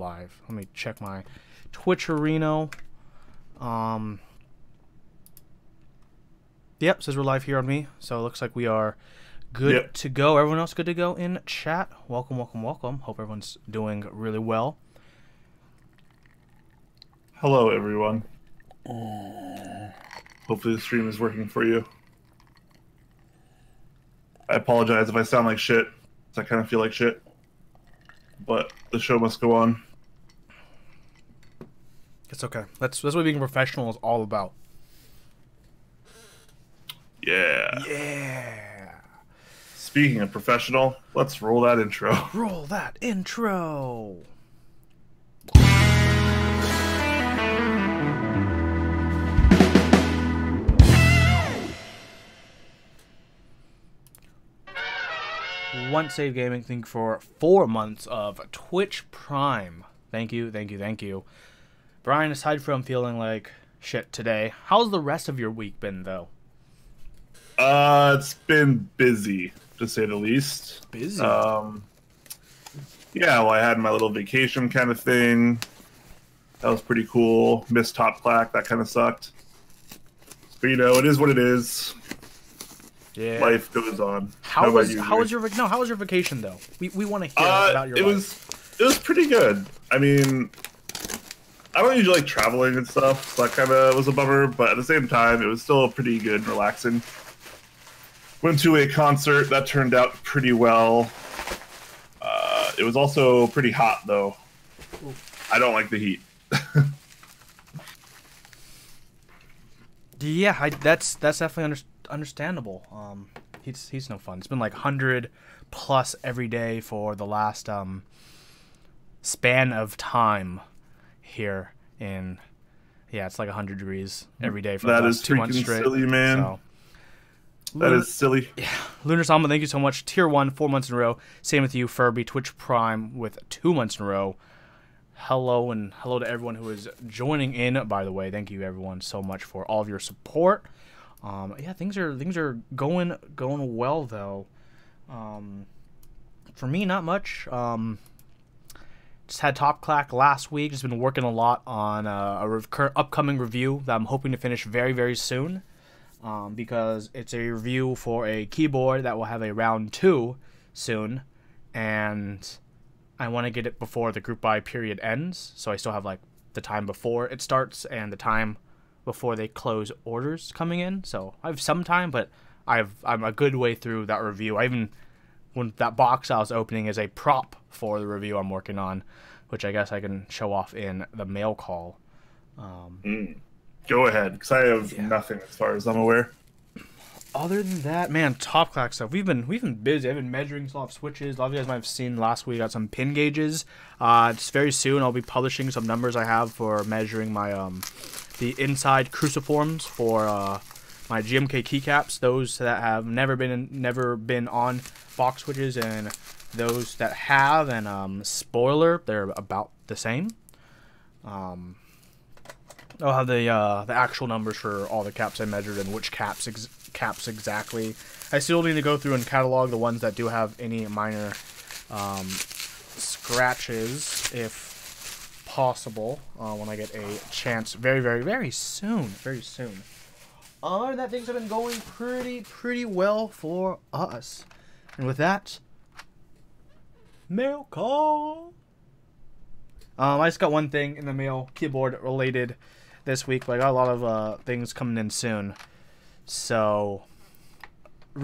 live. Let me check my Twitch arena. Yep, says we're live here on me. So it looks like we are good to go. Everyone else good to go in chat? Welcome, welcome, welcome. Hope everyone's doing really well. Hello, everyone. Hopefully the stream is working for you. I apologize if I sound like shit. I kind of feel like shit. But the show must go on. It's okay. That's what being professional is all about. Yeah. Yeah. Speaking of professional, let's roll that intro. Roll that intro. Once Save Gaming, thank you for 4 months of Twitch Prime. Thank you, thank you, thank you. Brian, aside from feeling like shit today, how's the rest of your week been, though? It's been busy, to say the least. Busy? Yeah, well, I had my little vacation kind of thing. That was pretty cool. Missed Top Clack, that kind of sucked. But, you know, it is what it is. Yeah. Life goes on. How was your vacation though? We want to hear about your life. It was pretty good. I mean, I don't usually like traveling and stuff, so that kind of was a bummer. But at the same time, it was still pretty good and relaxing. Went to a concert that turned out pretty well. It was also pretty hot though. Ooh. I don't like the heat. Yeah, that's definitely understandable. He's no fun. It's been like 100 plus every day for the last span of time here in it's like 100 degrees every day for the last 2 months straight. That is freaking silly, man. So, that is silly. Yeah, Lunar Samba, thank you so much. Tier 1, 4 months in a row. Same with you, Furby. Twitch Prime with 2 months in a row. Hello, and hello to everyone who is joining in, by the way. Thank you, everyone, so much for all of your support. Yeah, things are going well, though. For me, not much. Just had Top Clack last week. Just been working a lot on a upcoming review that I'm hoping to finish very, very soon. Because it's a review for a keyboard that will have a round 2 soon, and I want to get it before the group buy period ends, so I still have like the time before it starts and the time before they close orders coming in. So I have some time, but I'm a good way through that review. When that box I was opening is a prop for the review I'm working on, which I guess I can show off in the mail call. Go ahead, because I have nothing as far as I'm aware. Other than that, man, Top Clack stuff. We've been busy. I've been measuring a lot of switches. A lot of you guys might have seen last week. I got some pin gauges. Just very soon I'll be publishing some numbers I have for measuring my the inside cruciforms for my GMK keycaps. Those that have never been on box switches, and those that have. And spoiler, they're about the same. I'll have the actual numbers for all the caps I measured and which caps exactly. I still need to go through and catalog the ones that do have any minor scratches, if possible, when I get a chance. Very, very, very soon. Very soon. Other than that, things have been going pretty well for us. And with that, mail call. I just got one thing in the mail, keyboard related, this week, but I got a lot of things coming in soon. So, a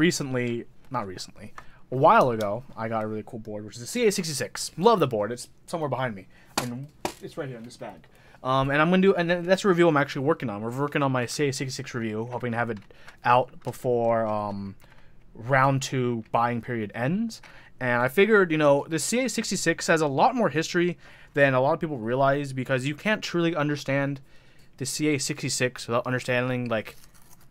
while ago, I got a really cool board, which is a CA66. Love the board. It's somewhere behind me, and it's right here in this bag. And I'm gonna do, and that's a review I'm actually working on. We're working on my CA66 review, hoping to have it out before round 2 buying period ends. And I figured, you know, the CA66 has a lot more history than a lot of people realize, because you can't truly understand the CA66 without understanding like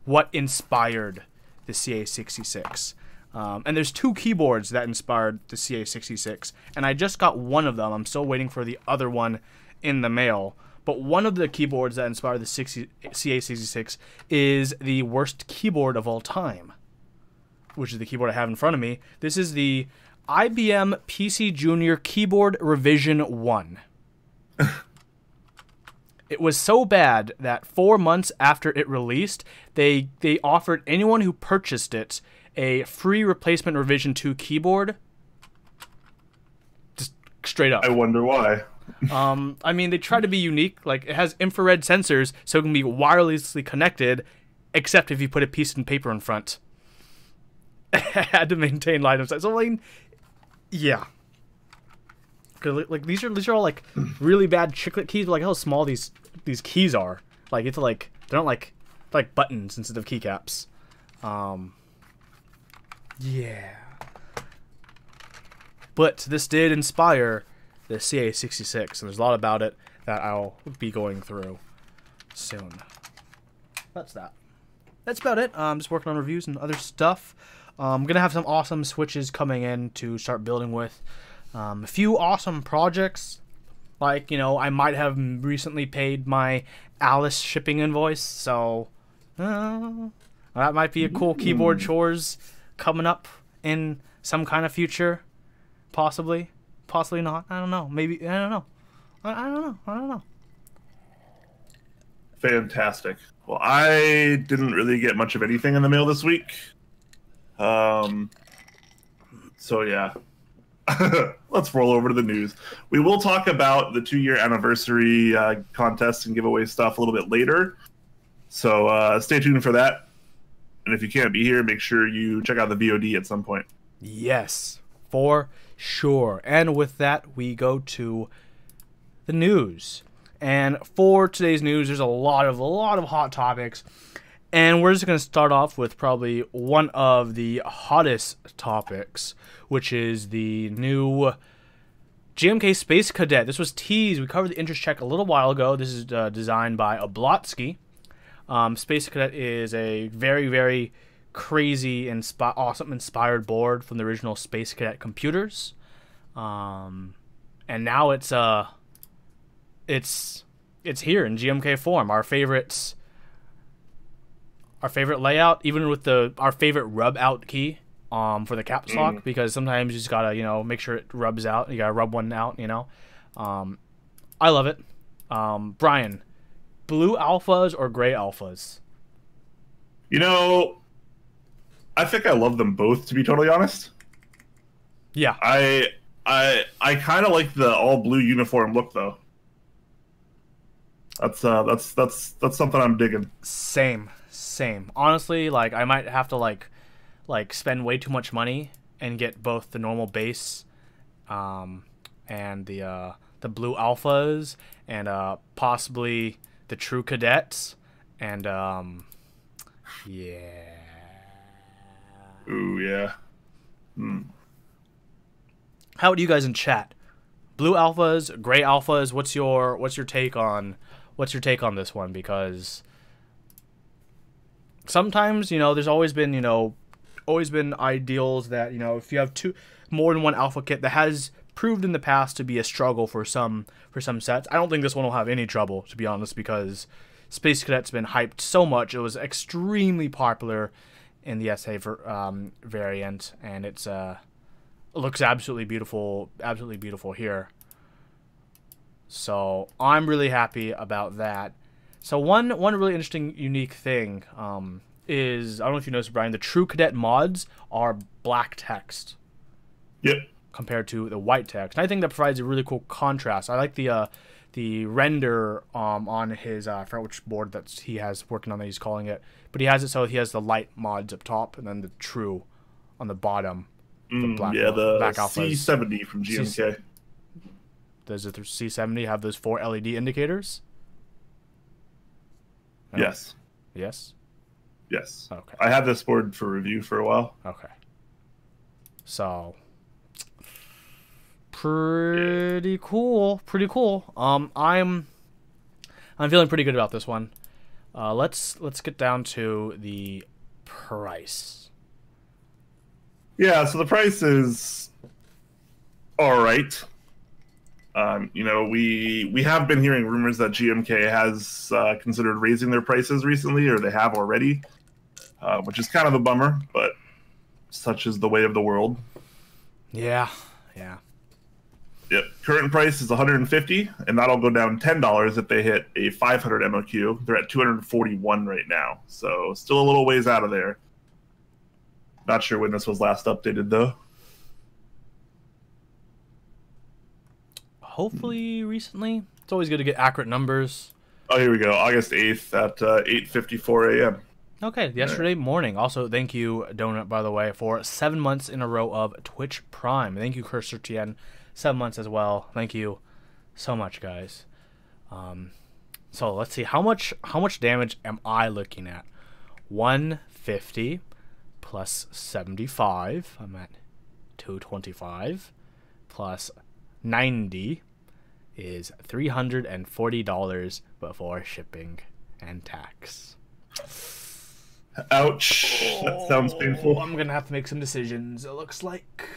what inspired the CA66. And there's 2 keyboards that inspired the CA66, and I just got one of them. I'm still waiting for the other one in the mail. But one of the keyboards that inspired the CA66 is the worst keyboard of all time, which is the keyboard I have in front of me. This is the IBM PC Junior Keyboard Revision 1. It was so bad that 4 months after it released, they offered anyone who purchased it a free replacement Revision 2 keyboard. Just straight up. I wonder why. I mean, they try to be unique. Like, it has infrared sensors, so it can be wirelessly connected, except if you put a piece of paper in front. It had to maintain light of sight. So, like, yeah. Like, these are all like really bad chiclet keys, but like how small these keys are. Like, it's like they're not like buttons instead of keycaps. Yeah. But this did inspire the CA66, and there's a lot about it that I'll be going through soon. That's that. That's about it. I'm just working on reviews and other stuff. I'm gonna have some awesome switches coming in to start building with. A few awesome projects, like, you know, I might have recently paid my Alice shipping invoice, so that might be a cool keyboard chores coming up in some kind of future, possibly not. I don't know. Maybe I don't know. I don't know. Fantastic. Well, I didn't really get much of anything in the mail this week. So yeah. Let's roll over to the news. We will talk about the 2-year anniversary contest and giveaway stuff a little bit later. So stay tuned for that. And if you can't be here, make sure you check out the VOD at some point. Yes, for sure. And with that, we go to the news. And for today's news, there's a lot of hot topics. And we're just going to start off with probably one of the hottest topics, which is the new GMK Space Cadet. This was teased. We covered the interest check a little while ago. This is designed by Oblotsky. Space Cadet is a very, very crazy and awesome inspired board from the original Space Cadet computers. And now it's here in GMK form. Our favorite layout, even with our favorite rub out key for the caps lock, because sometimes you just gotta, you know, make sure it rubs out. You gotta rub one out, you know. I love it. Brian, blue alphas or gray alphas? You know, I think I love them both, to be totally honest. Yeah. I kind of like the all blue uniform look though. That's something I'm digging. Same. Honestly, like, I might have to like spend way too much money and get both the normal base and the blue alphas and possibly the true cadets and yeah. Ooh, yeah. How do you guys in chat? Blue alphas, gray alphas, what's your take on this one? Because sometimes, you know, there's always been ideals that, you know, if you have more than one alpha kit, that has proved in the past to be a struggle for some sets. I don't think this one will have any trouble, to be honest, because Space Cadet's been hyped so much. It was extremely popular in the SA variant, and it looks absolutely beautiful here. So I'm really happy about that. So one really interesting, unique thing is, I don't know if you noticed, Brian, the True Cadet mods are black text. Yep. Compared to the white text. And I think that provides a really cool contrast. I like the render on his, I forgot which board that he has working on that he's calling it, but he has it so he has the light mods up top and then the true on the bottom. The black C70 from GMK. Does the C70 have those 4 LED indicators? No? Yes. Yes? Yes. Okay. I had this board for review for a while. Okay. So, pretty cool. I'm feeling pretty good about this one. Let's get down to the price. Yeah, so the price is all right. You know, we have been hearing rumors that GMK has considered raising their prices recently, or they have already, which is kind of a bummer, but such is the way of the world. Yeah. Yep. Current price is $150, and that'll go down $10 if they hit a 500 MOQ. They're at 241 right now, so still a little ways out of there. Not sure when this was last updated though. Hopefully recently. It's always good to get accurate numbers. Oh, here we go. August 8th at 8:54 a.m. Okay, yesterday morning. Also, thank you, Donut, by the way, for 7 months in a row of Twitch Prime. Thank you, Cursor Tien. 7 months as well. Thank you so much, guys. So let's see. How much damage am I looking at? 150 plus 75. I'm at 225 plus 90 is $340 before shipping and tax. Ouch. That sounds painful. I'm gonna have to make some decisions, it looks like.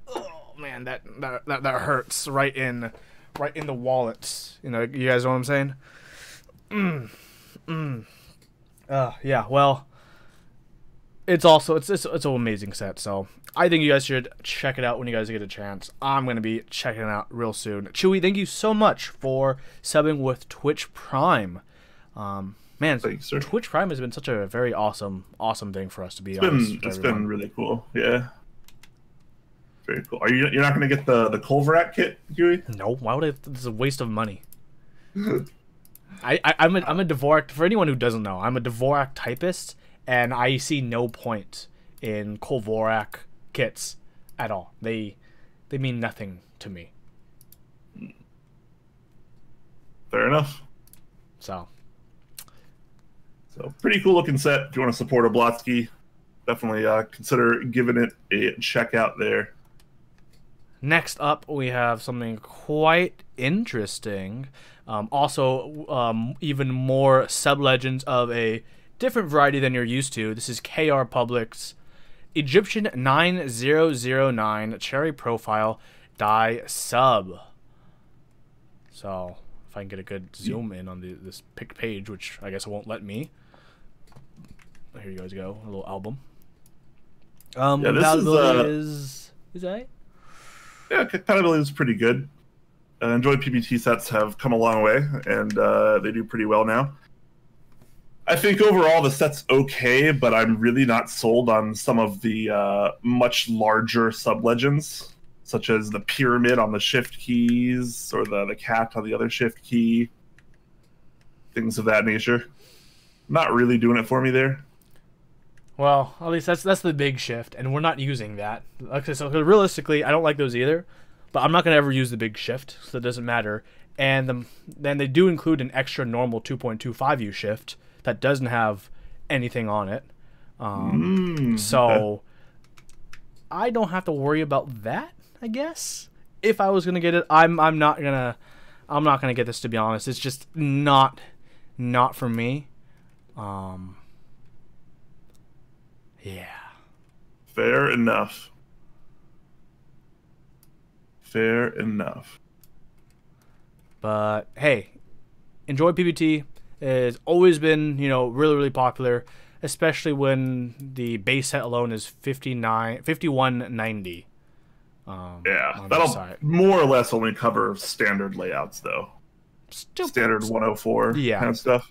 Oh man, that hurts right in the wallet. You know, you guys know what I'm saying? Yeah, well, it's an amazing set, so I think you guys should check it out when you guys get a chance. I'm going to be checking it out real soon. Chewy, thank you so much for subbing with Twitch Prime. Man, thanks, sir. Twitch Prime has been such a very awesome thing for us, to be honest. It's been really cool, yeah. Very cool. You're not going to get the Culverat kit, Huey? No, why would I? This is a waste of money. I'm a Dvorak. For anyone who doesn't know, I'm a Dvorak typist, and I see no point in Culverat kits at all. They mean nothing to me. Fair enough. So pretty cool looking set. If you want to support a Blotsky, definitely consider giving it a check out there. Next up, we have something quite interesting. Even more sub-legends of a different variety than you're used to. This is KR Public's Egyptian 9009 Cherry Profile Die Sub. So, if I can get a good zoom in on this picked page, which I guess it won't let me. Here you guys go, a little album. Yeah, is that? Yeah, compatibility is pretty good. Enjoyed PBT sets have come a long way, and they do pretty well now. I think overall the set's okay, but I'm really not sold on some of the much larger sub-legends, such as the pyramid on the shift keys, or the cat on the other shift key. Things of that nature. Not really doing it for me there. Well, at least that's the big shift, and we're not using that. Okay, so realistically, I don't like those either, but I'm not going to ever use the big shift, so it doesn't matter. And then they do include an extra normal 2.25U shift that doesn't have anything on it. So I don't have to worry about that, I guess. If I was going to get it, I'm not going to get this, to be honest. It's just not for me. Yeah. Fair enough. Fair enough. But hey, enjoy PBT. It's always been, really, really popular, especially when the base set alone is $51.90. Yeah, that'll more or less only cover standard layouts, though. Standard 104 kind of stuff.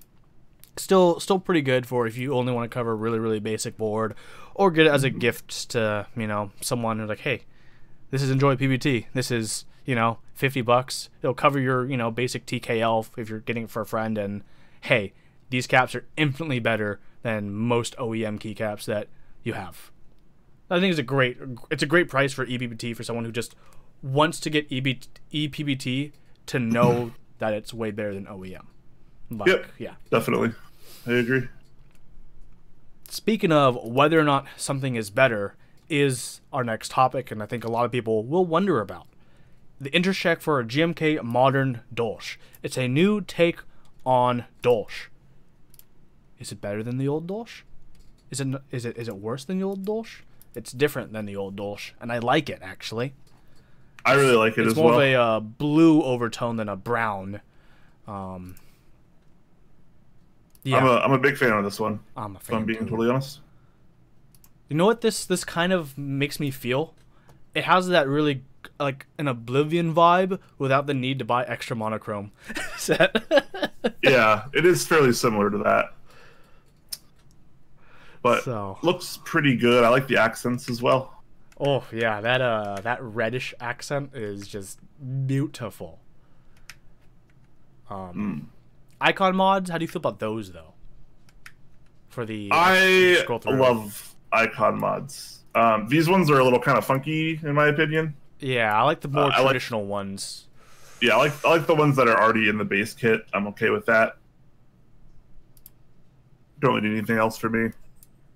Still pretty good for if you only want to cover a really, really basic board, or get it as a gift to, someone who's like, hey, this is Enjoy PBT. This is, $50. It'll cover your, basic TKL if you're getting it for a friend, and hey, these caps are infinitely better than most OEM keycaps that you have. I think it's a great price for ePBT for someone who just wants to get ePBT to know that it's way better than OEM. Yep. Yeah, definitely. I agree. Speaking of whether or not something is better is our next topic, and I think a lot of people will wonder about. The interest check for GMK Modern Dolch. It's a new take on Dolch. Is it better than the old Dolch? Is it worse than the old Dolch? It's different than the old Dolch, and I like it, actually. I really like it as well. It's more of a blue overtone than a brown. Yeah. I'm a big fan of this one. I'm a fan. If I'm being totally honest. You know what this kind of makes me feel? It has that really like an Oblivion vibe without the need to buy extra monochrome set. Yeah, it is fairly similar to that. But looks pretty good. I like the accents as well. Oh yeah, that reddish accent is just beautiful. Icon mods, how do you feel about those though? For the I love icon mods. These ones are a little kind of funky in my opinion. Yeah, I like the more traditional ones. Yeah, I like the ones that are already in the base kit. I'm okay with that. Don't really need anything else for me.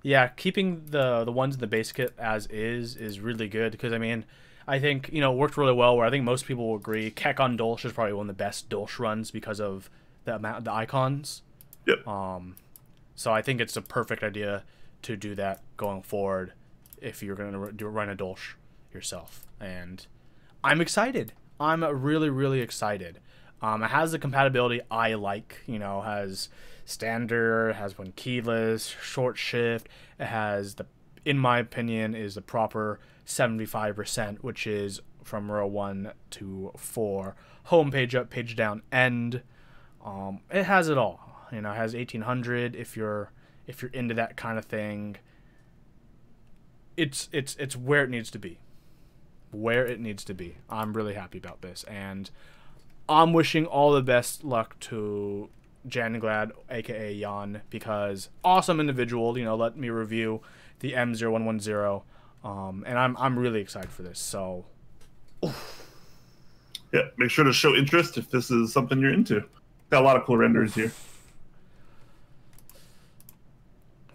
Yeah, keeping the ones in the base kit as is really good because I mean, I think it worked really well. Where I think most people will agree, Keck on Dolch is probably one of the best Dolch runs because of the amount of the icons. Yep. So I think it's a perfect idea to do that going forward if you're going to run a Dolch yourself. And I'm excited. I'm really, really excited. It has the compatibility I like. Has standard, has one keyless, short shift. It has in my opinion, is the proper 75%, which is from row 1 to 4. Home page up, page down, end. It has it all. It has 1800 if you're into that kind of thing. It's where it needs to be. Where it needs to be. I'm really happy about this, and I'm wishing all the best luck to Janglad, aka Jan, because awesome individual. Let me review the M0110, and I'm really excited for this. So, yeah, make sure to show interest if this is something you're into. Got a lot of cool renders here.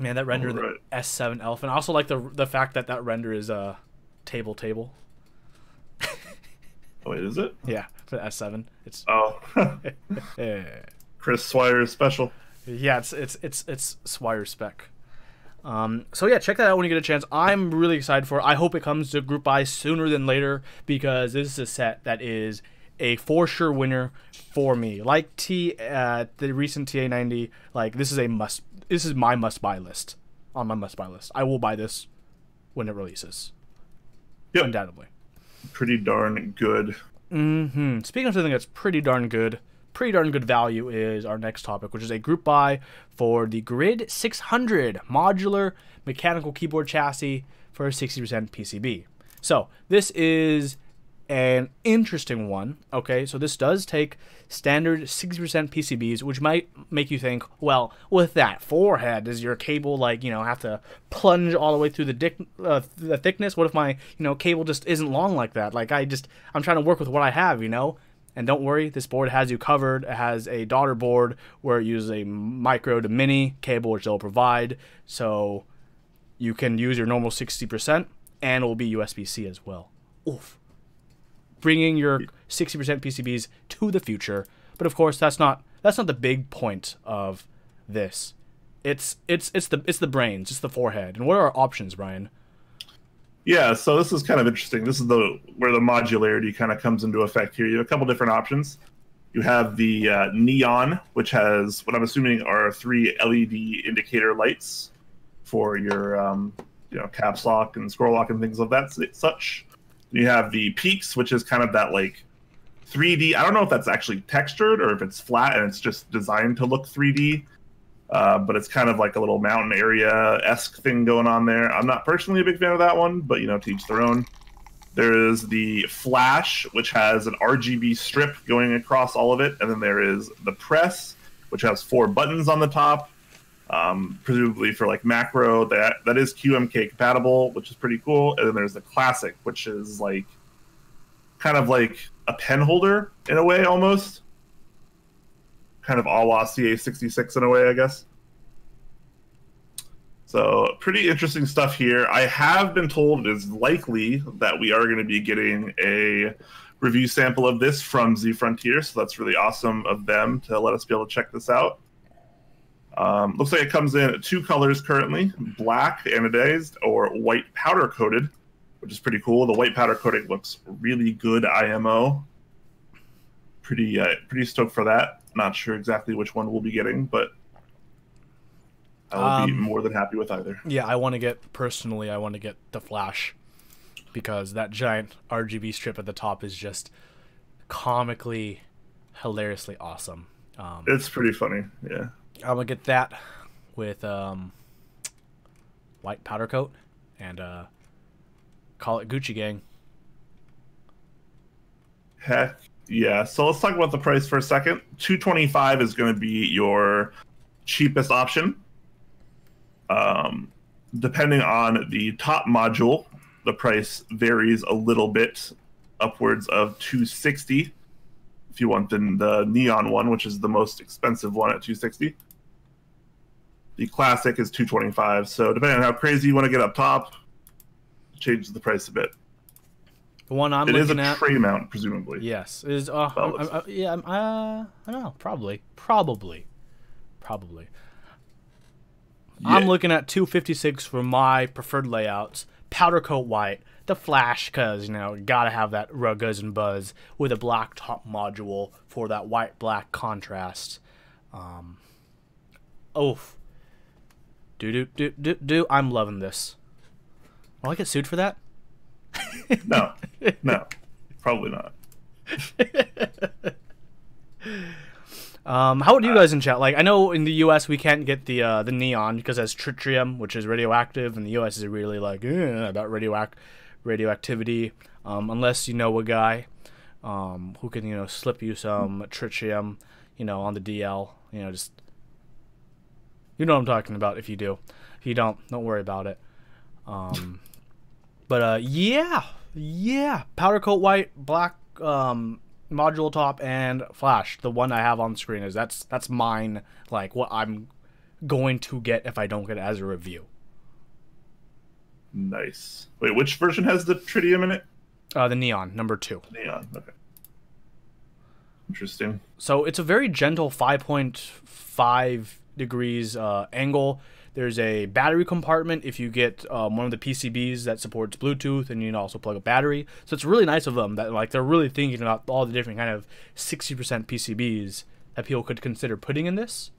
Man, that render, the S7 elephant. I also like the fact that render is table. Oh, wait, is it? Yeah, for the S7. It's Chris Swire's special. Yeah, it's Swire spec. So yeah, check that out when you get a chance. I'm really excited for it. I hope it comes to group buy sooner than later because this is a set that is a for sure winner for me. Like the recent TA90, like this is my must buy list. On my must buy list. I will buy this when it releases. Yep. Undoubtedly. Pretty darn good. Speaking of something that's pretty darn good value is our next topic, which is a group buy for the Grid 600 modular mechanical keyboard chassis for a 60% PCB. So this is an interesting one. Okay, so this does take standard 60% PCBs, which might make you think, well, with that forehead, does your cable have to plunge all the way through the thickness? What if my cable just isn't long like that? I'm trying to work with what I have, And don't worry, this board has you covered. It has a daughter board where it uses a micro to mini cable, which they'll provide, so you can use your normal 60%, and it will be USB-C as well. Oof. Bringing your 60% PCBs to the future, but of course that's not the big point of this. It's the brains, it's the forehead. And what are our options, Brian? Yeah, so this is kind of interesting. This is where the modularity kind of comes into effect here. You have a couple different options. You have the neon, which has what I'm assuming are 3 LED indicator lights for your caps lock and scroll lock and things of that such. You have the peaks, which is kind of that 3D. I don't know if that's actually textured or if it's flat and it's just designed to look 3D. But it's kind of like a little mountain area-esque thing going on there. I'm not personally a big fan of that one, but to each their own. There is the flash, which has an RGB strip going across all of it, and then there is the press, which has 4 buttons on the top, presumably for macro. That is QMK compatible, which is pretty cool. And then there's the classic, which is kind of like a pen holder in a way, almost. Kind of a la CA66 in a way, I guess. So pretty interesting stuff here. I have been told it is likely that we are going to be getting a review sample of this from Z Frontier, so that's really awesome of them to let us be able to check this out. Looks like it comes in 2 colors currently, black anodized or white powder coated, which is pretty cool. The white powder coating looks really good IMO. Pretty stoked for that. Not sure exactly which one we'll be getting, but I will be more than happy with either. Yeah, I want to get the flash because that giant RGB strip at the top is just comically, hilariously awesome. It's pretty funny, yeah. I'm gonna get that with white powder coat and call it Gucci Gang. Heck yeah. So let's talk about the price for a second. $225 is going to be your cheapest option. Depending on the top module, the price varies a little bit, upwards of $260 if you want the neon one, which is the most expensive one at $260. The classic is $225. So depending on how crazy you want to get up top, changes the price a bit. The one I'm looking at. It is a tray mount, presumably. Yes, is I don't know, probably. Yeah. I'm looking at 256 for my preferred layouts. Powder coat white, the flash, because gotta have that rugged and buzz with a black top module for that white black contrast. I'm loving this. Will I get sued for that? No, probably not. How would you guys in chat? Like, I know in the U.S. we can't get the neon because it has tritium, which is radioactive, and the U.S. is really like about radioactivity. Unless you know a guy who can slip you some tritium, on the DL. Just you know what I'm talking about. If you do, if you don't worry about it. But yeah, powder coat white, black module top, and flash. The one I have on the screen is that's mine. Like what I'm going to get if I don't get it as a review. Nice. Wait, which version has the tritium in it? The neon, number 2. Neon. Okay. Interesting. So it's a very gentle 5.5 degrees angle. There's a battery compartment if you get one of the PCBs that supports Bluetooth, and you can also plug a battery. So it's really nice of them that like they're really thinking about all the different kind of 60% PCBs that people could consider putting in this,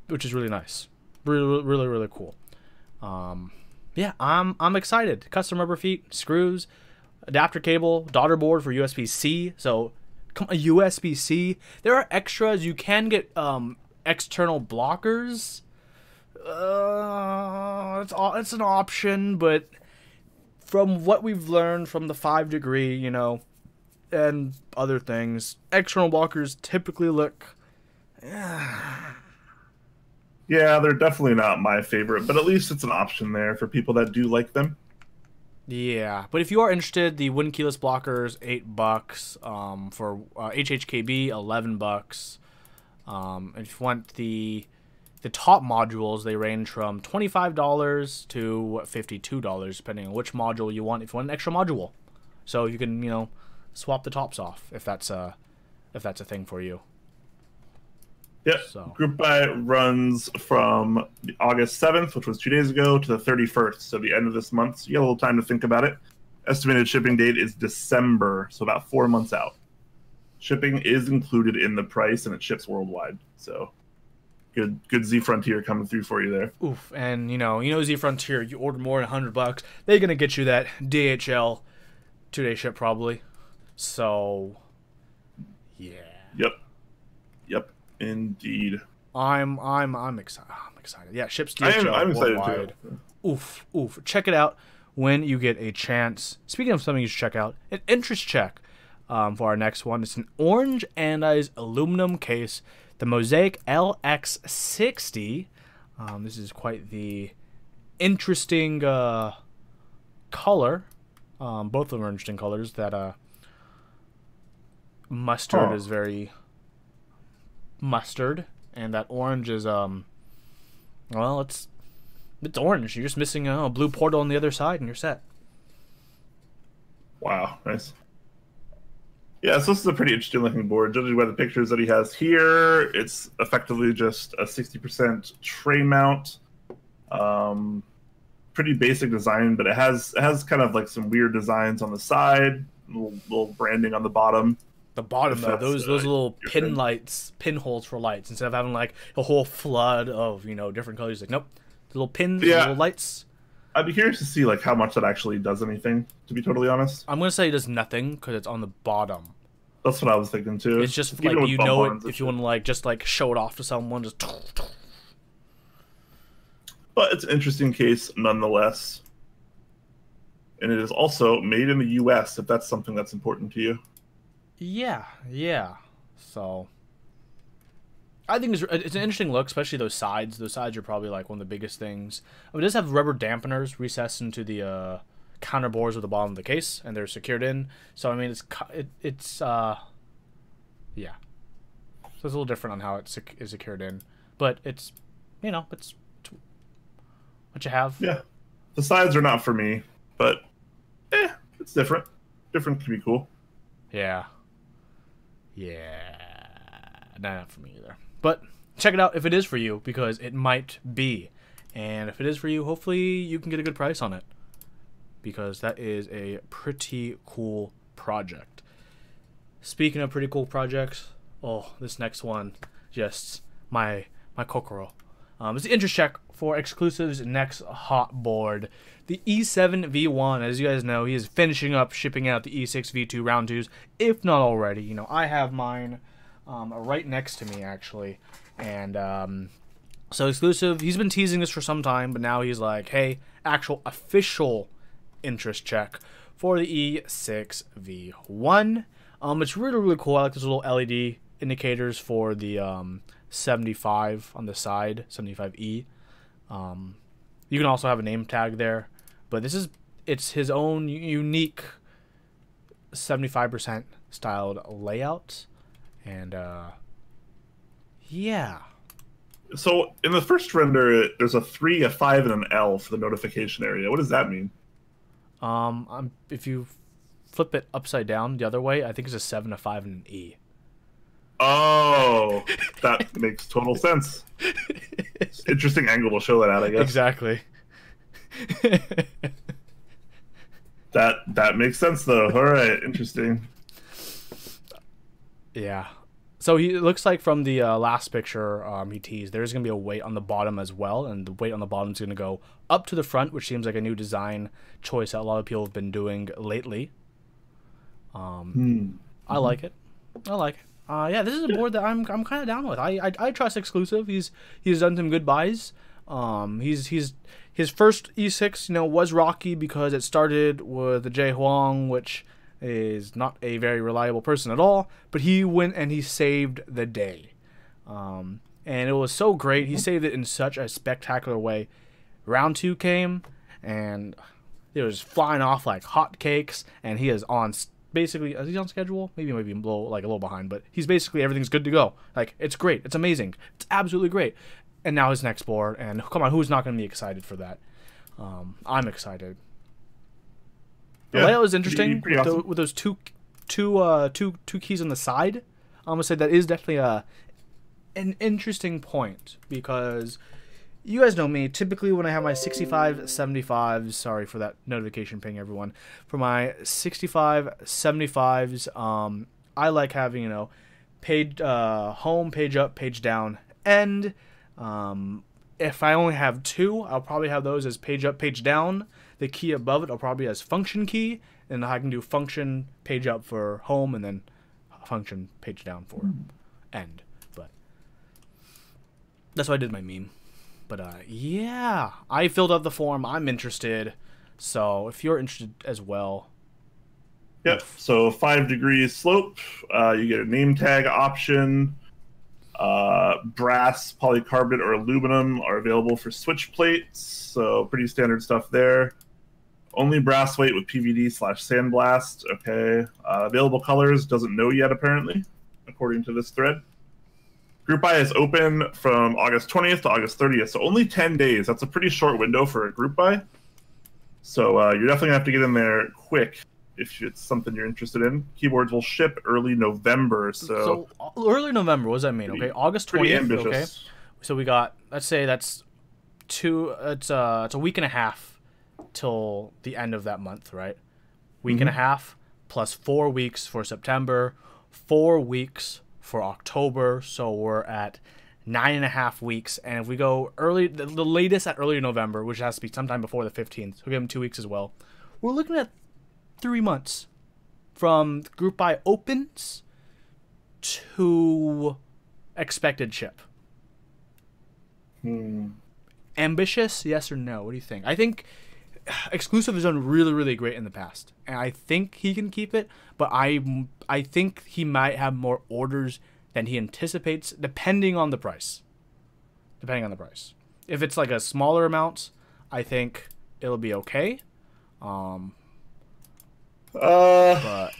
which is really nice. Really cool. Yeah, I'm excited. Custom rubber feet, screws, adapter cable, daughter board for USB-C. So a USB-C. There are extras. You can get external blockers. It's an option, but from what we've learned from the 5 degree, and other things, external blockers typically look. Yeah, they're definitely not my favorite, but at least it's an option there for people that do like them. Yeah, but if you are interested, the wooden keyless blockers, $8. For HHKB, $11. If you want the top modules, they range from $25 to $52, depending on which module you want. If you want an extra module, so you can swap the tops off if that's a thing for you. Yep. So. Group buy runs from August 7th, which was 2 days ago, to the 31st, so the end of this month. So you got a little time to think about it. Estimated shipping date is December, so about 4 months out. Shipping is included in the price, and it ships worldwide. So good Z Frontier coming through for you there. Oof, and Z Frontier, you order more than $100, they're gonna get you that DHL 2-day ship probably. So yeah. Yep. Indeed. I'm excited. I'm excited. Yeah, ships DHL I'm worldwide. Excited too. Oof. Check it out when you get a chance. Speaking of something you should check out, an interest check for our next one. It's an orange anodized aluminum case, the Mosaic LX60. This is quite the interesting color. Both of them are interesting colors. That mustard is very mustard, and that orange is well, it's orange. You're just missing a blue portal on the other side, and you're set. Wow, nice. Yeah, so this is a pretty interesting looking board. Judging by the pictures that he has here, it's effectively just a 60% tray mount. Pretty basic design, but it has kind of like some weird designs on the side, little branding on the bottom. The bottom though, those little pinholes for lights, instead of having like a whole flood of different colors. Like nope, little pins, little lights. I'd be curious to see like how much that actually does anything, to be totally honest. I'm gonna say it does nothing because it's on the bottom. That's what I was thinking too. It's just Even like with you bump know arms it and if you shit. want to like just like show it off to someone. Just But it's an interesting case nonetheless. And it is also made in the US, if that's something that's important to you. yeah, yeah. So I think it's an interesting look, especially those sides. Those sides are probably like one of the biggest things. It does have rubber dampeners recessed into the counter bores at the bottom of the case, and they're secured in. So I mean, it's yeah. So it's a little different on how it is secured in, but it's it's what you have. Yeah. The sides are not for me, but it's different. Different can be cool. Yeah. Not for me either. But check it out if it is for you, because it might be. And if it is for you, hopefully you can get a good price on it, because that is a pretty cool project. Speaking of pretty cool projects, this next one, just my kokoro. It's the interest check for Exclusive's next hot board, the E7V1. As you guys know, he is finishing up shipping out the E6V2 round 2s, if not already. I have mine right next to me, actually. And so Exclusive, he's been teasing this for some time, but now he's like, hey, actual official interest check for the E6V1. It's really, really cool. I like those little LED indicators for the 75 on the side, 75E. You can also have a name tag there, but it's his own unique 75% styled layout, and yeah. So in the first render, there's a 3, a 5, and an L for the notification area. What does that mean? If you flip it upside down the other way, I think it's a 7, a 5, and an E. Oh, that makes total sense. Interesting angle to show that out, I guess. Exactly. That makes sense, though. All right, interesting. Yeah. So it looks like from the last picture he teased, there's going to be a weight on the bottom as well, and the weight on the bottom is going to go up to the front, which seems like a new design choice that a lot of people have been doing lately. I like it. Yeah, this is a board that I'm kind of down with. I trust Exclusive. He's done some good buys. His first E6 was rocky because it started with the Jay Huang, which is not a very reliable person at all, but he went and he saved the day. And it was so great. He saved it in such a spectacular way. Round 2 came, and it was flying off like hotcakes, and he is on basically, is he on schedule? Maybe a little behind, but he's basically, everything's good to go. Like, it's great. It's amazing. It's absolutely great. And now his next board, and come on, who's not going to be excited for that? I'm excited. The layout is interesting with, awesome. with those two keys on the side. I'm gonna say that is definitely an interesting point, because you guys know me. Typically, when I have my 65-75s, sorry for that notification ping, everyone. For my 65-75s, I like having page home, page up, page down, end. If I only have 2, I'll probably have those as page up, page down. The key above it I'll probably as function key, and I can do function page up for home, and then function page down for end. But that's why I did my meme. But yeah, I filled out the form. I'm interested, so if you're interested as well. Yep. So 5 degrees slope. You get a name tag option. Brass, polycarbonate, or aluminum are available for switch plates. So pretty standard stuff there. Only brass weight with PVD/sandblast. Okay. Available colors, doesn't know yet, apparently, according to this thread. Group buy is open from August 20th to August 30th, so only 10 days. That's a pretty short window for a group buy. So you're definitely going to have to get in there quick if it's something you're interested in. Keyboards will ship early November. So early November, what does that mean? Okay, August 20th. Okay. So we got, let's say that's it's a week and a half till the end of that month, right? Week and a half plus 4 weeks for September, 4 weeks for October. So we're at 9.5 weeks. And if we go early, the latest at early November, which has to be sometime before the 15th, so we give them 2 weeks as well. We're looking at 3 months from group buy opens to expected ship. Ambitious, yes or no? What do you think? I think exclusive has done really, really great in the past, and I think he can keep it. But I think he might have more orders than he anticipates, depending on the price. If it's like a smaller amount, I think it'll be okay. But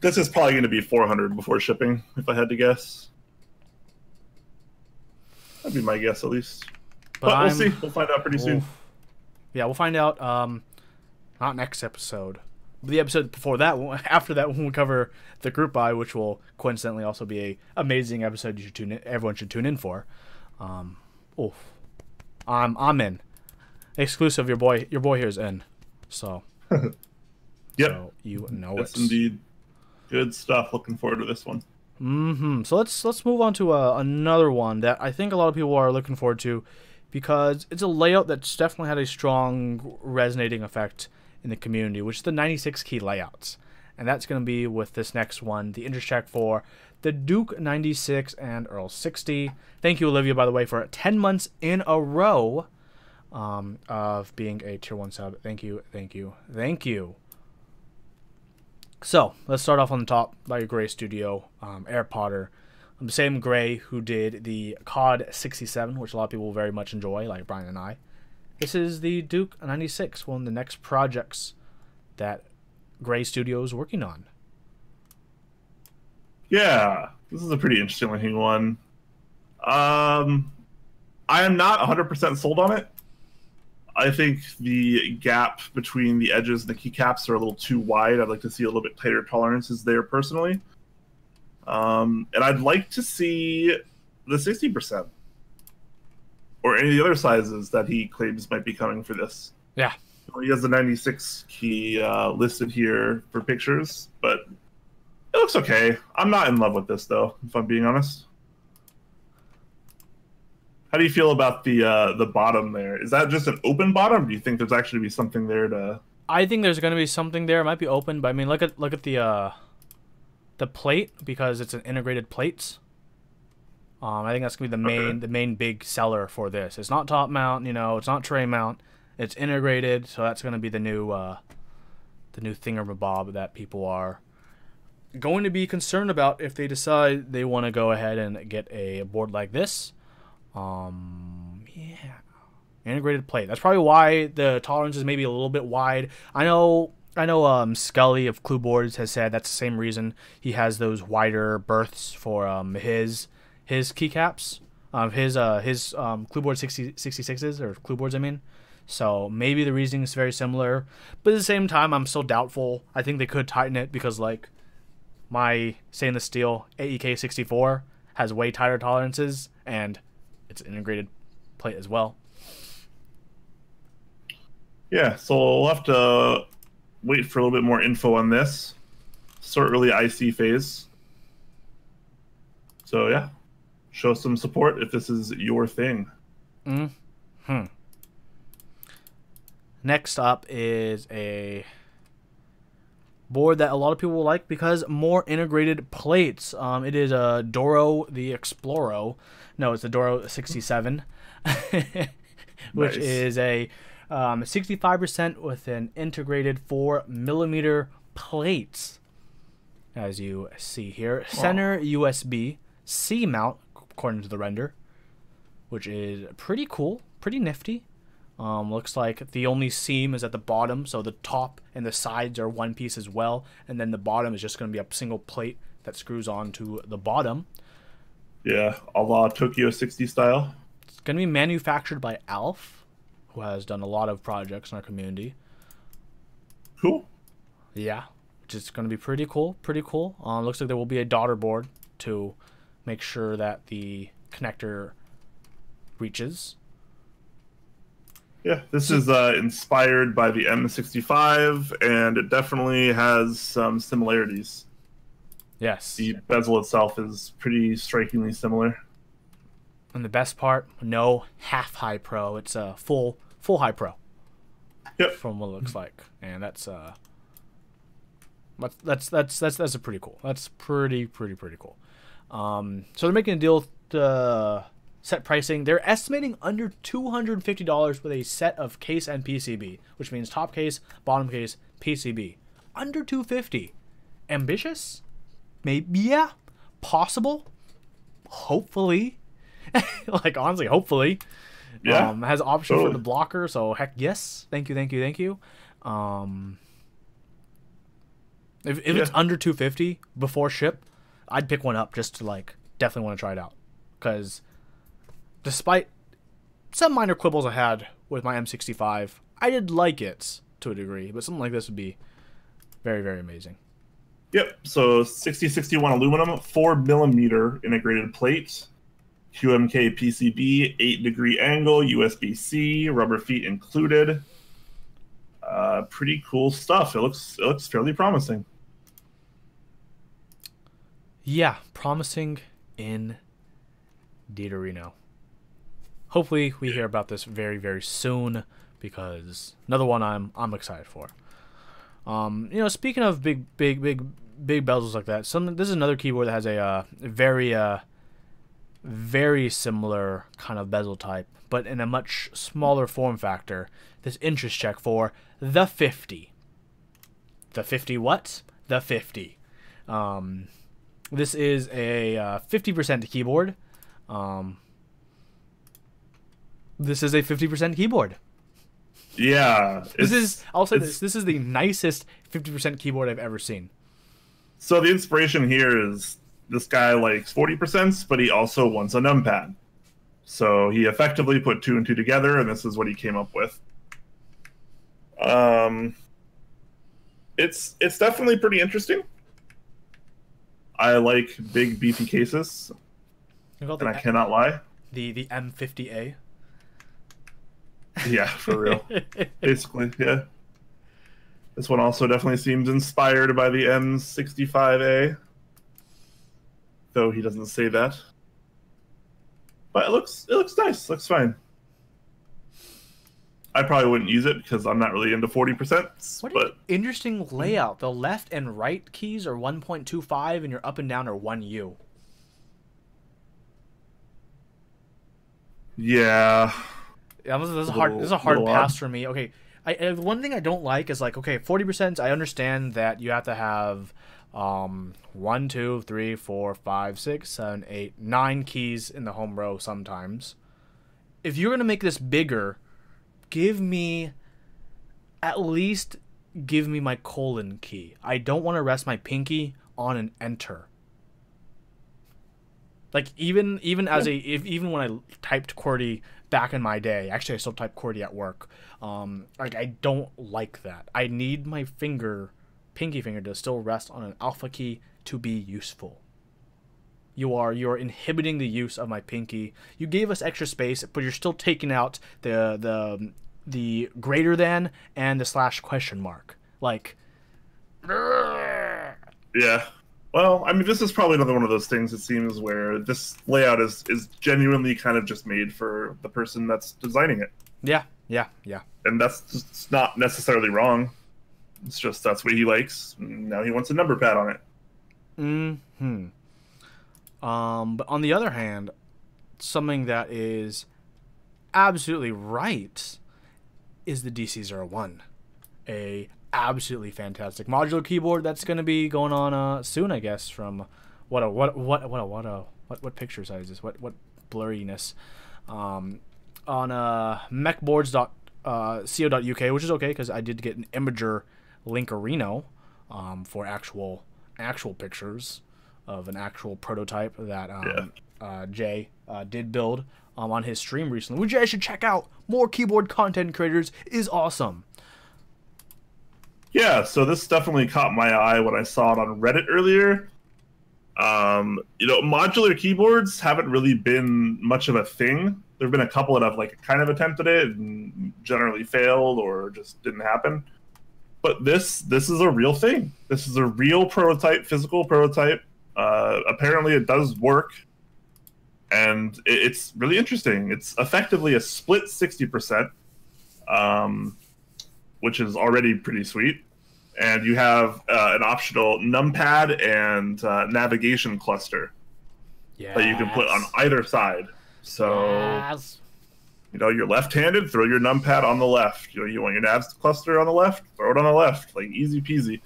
this is probably going to be 400 before shipping, if I had to guess. That'd be my guess, at least. But we'll see. We'll find out pretty soon. Yeah, we'll find out. Not next episode, but the episode before that. After that, when we cover the group buy, which will coincidentally also be a amazing episode. You should tune in. Everyone should tune in for. I'm in. Exclusive. Your boy here is in. So. Yep. So you know yes, indeed. Good stuff. Looking forward to this one. So let's move on to another one that I think a lot of people are looking forward to, because it's a layout that's definitely had a strong resonating effect in the community, which is the 96 key layouts. And that's going to be with this next one, the Intercheck for the Duke96 and Earl60. Thank you, Olivia, by the way, for 10 months in a row of being a tier 1 sub. Thank you. So let's start off on the top by Gray Studio, Air Potter. The same Gray who did the COD 67, which a lot of people will very much enjoy, like Brian and I. This is the Duke 96, one of the next projects that Gray Studio is working on. Yeah, this is a pretty interesting looking one. I am not 100% sold on it. I think the gap between the edges and the keycaps are a little too wide. I'd like to see a little bit tighter tolerances there personally. And I'd like to see the 60%. Or any of the other sizes that he claims might be coming for this. Yeah. He has the 96 key listed here for pictures, but it looks okay. I'm not in love with this, though, if I'm being honest. How do you feel about the bottom there? Is that just an open bottom? Or do you think there's actually be something there to? I think there's going to be something there. It might be open, but I mean, look at the plate, because it's an integrated plates. I think that's gonna be the main big seller for this. It's not top mount, it's not tray mount. It's integrated, so that's gonna be the new thingamabob that people are going to be concerned about if they decide they want to go ahead and get a board like this. Yeah, integrated plate. That's probably why the tolerance is maybe a little bit wide. I know Scully of Clue Boards has said that's the same reason he has those wider berths for his keycaps, his Clue Board 66s, or Clue Boards, I mean. So maybe the reasoning is very similar, but at the same time, I'm still doubtful. I think they could tighten it, because like my stainless steel AEK 64 has way tighter tolerances, and it's an integrated plate as well. Yeah, so we'll have to wait for a little bit more info on this. Still early IC phase. So yeah, show some support if this is your thing. Next up is a board that a lot of people will like because more integrated plates. It is a Doro the Exploro. No, it's a Doro 67, which is a 65% with an integrated 4mm plates, as you see here. Center USB-C mount, according to the render, which is pretty cool, pretty nifty. Looks like the only seam is at the bottom, so the top and the sides are one piece as well, and then the bottom is just going to be a single plate that screws onto the bottom. Yeah, a la Tokyo 60 style. It's going to be manufactured by Alf, who has done a lot of projects in our community. Cool. Yeah, which is going to be pretty cool, pretty cool. Looks like there will be a daughter board to make sure that the connector reaches. Yeah, this is inspired by the M65, and it definitely has some similarities. Yes. The bezel itself is pretty strikingly similar. And the best part, no half high pro. It's a full high pro. Yep. From what it looks like, and that's a pretty cool. That's pretty cool. So they're making a deal to set pricing. They're estimating under $250 with a set of case and PCB, which means top case, bottom case, PCB. Under $250. Ambitious? Maybe, yeah. Possible? Hopefully. Like, honestly, hopefully. Yeah. Has option totally. for the blocker, so heck yes. Thank you. If it's under $250 before ship, I'd pick one up just to, like, definitely want to try it out. Because despite some minor quibbles I had with my M65, I did like it to a degree, but something like this would be very, very amazing. Yep. So 6061 aluminum, 4mm integrated plate, QMK PCB, 8-degree angle, USB-C, rubber feet included. Pretty cool stuff. It looks fairly promising. Yeah, promising in Reno. Hopefully we hear about this very, very soon, because another one I'm excited for. You know, speaking of big bezels like that, this is another keyboard that has a very similar kind of bezel type, but in a much smaller form factor. This interest check for the 50. The 50 what? The 50. This is a 50% keyboard. This is a 50% keyboard. Yeah. I'll say this is the nicest 50% keyboard I've ever seen. So the inspiration here is this guy likes 40%, but he also wants a numpad. So he effectively put 2 and 2 together, and this is what he came up with. It's definitely pretty interesting. I like big beefy cases, and I cannot lie. The M50A. Yeah, for real. Basically, yeah. This one also definitely seems inspired by the M65A, though he doesn't say that. But it looks nice. Looks fine. I probably wouldn't use it because I'm not really into 40%. What an interesting layout. The left and right keys are 1.25, and your up and down are 1U. Yeah. This is a hard pass for me. Okay, one thing I don't like is, like, okay, 40%. I understand that you have to have 1, 2, 3, 4, 5, 6, 7, 8, 9 keys in the home row sometimes. If you're gonna make this bigger, give me my colon key. I don't want to rest my pinky on an enter. Like, even when I typed QWERTY back in my day, actually I still type QWERTY at work. Like, I don't like that. I need my pinky finger to still rest on an alpha key to be useful. You're inhibiting the use of my pinky. You gave us extra space, but you're still taking out the greater than and the / question mark. Like, yeah. Well, I mean, this is probably another one of those things, it seems, where this layout is genuinely kind of just made for the person that's designing it. Yeah. And that's just not necessarily wrong. It's just that's what he likes. And now he wants a number pad on it. But on the other hand, something that is absolutely right is the DC01, a absolutely fantastic modular keyboard that's going to be going on soon, I guess. From what picture size is this? What blurriness? On mechboards.co.uk, which is okay because I did get an Imager Linkerino for actual pictures of an actual prototype that Jay did build on his stream recently, which you guys should check out. More keyboard content creators is awesome. Yeah, so this definitely caught my eye when I saw it on Reddit earlier. You know, modular keyboards haven't really been much of a thing. There have been a couple that have like kind of attempted it and generally failed or just didn't happen. But this is a real thing. This is a real prototype, physical prototype. Apparently it does work. and it's really interesting. It's effectively a split 60%, which is already pretty sweet. And you have an optional numpad and navigation cluster that you can put on either side. So, you know, you're left-handed, throw your numpad on the left. You know, you want your nav cluster on the left, throw it on the left. Like, easy peasy.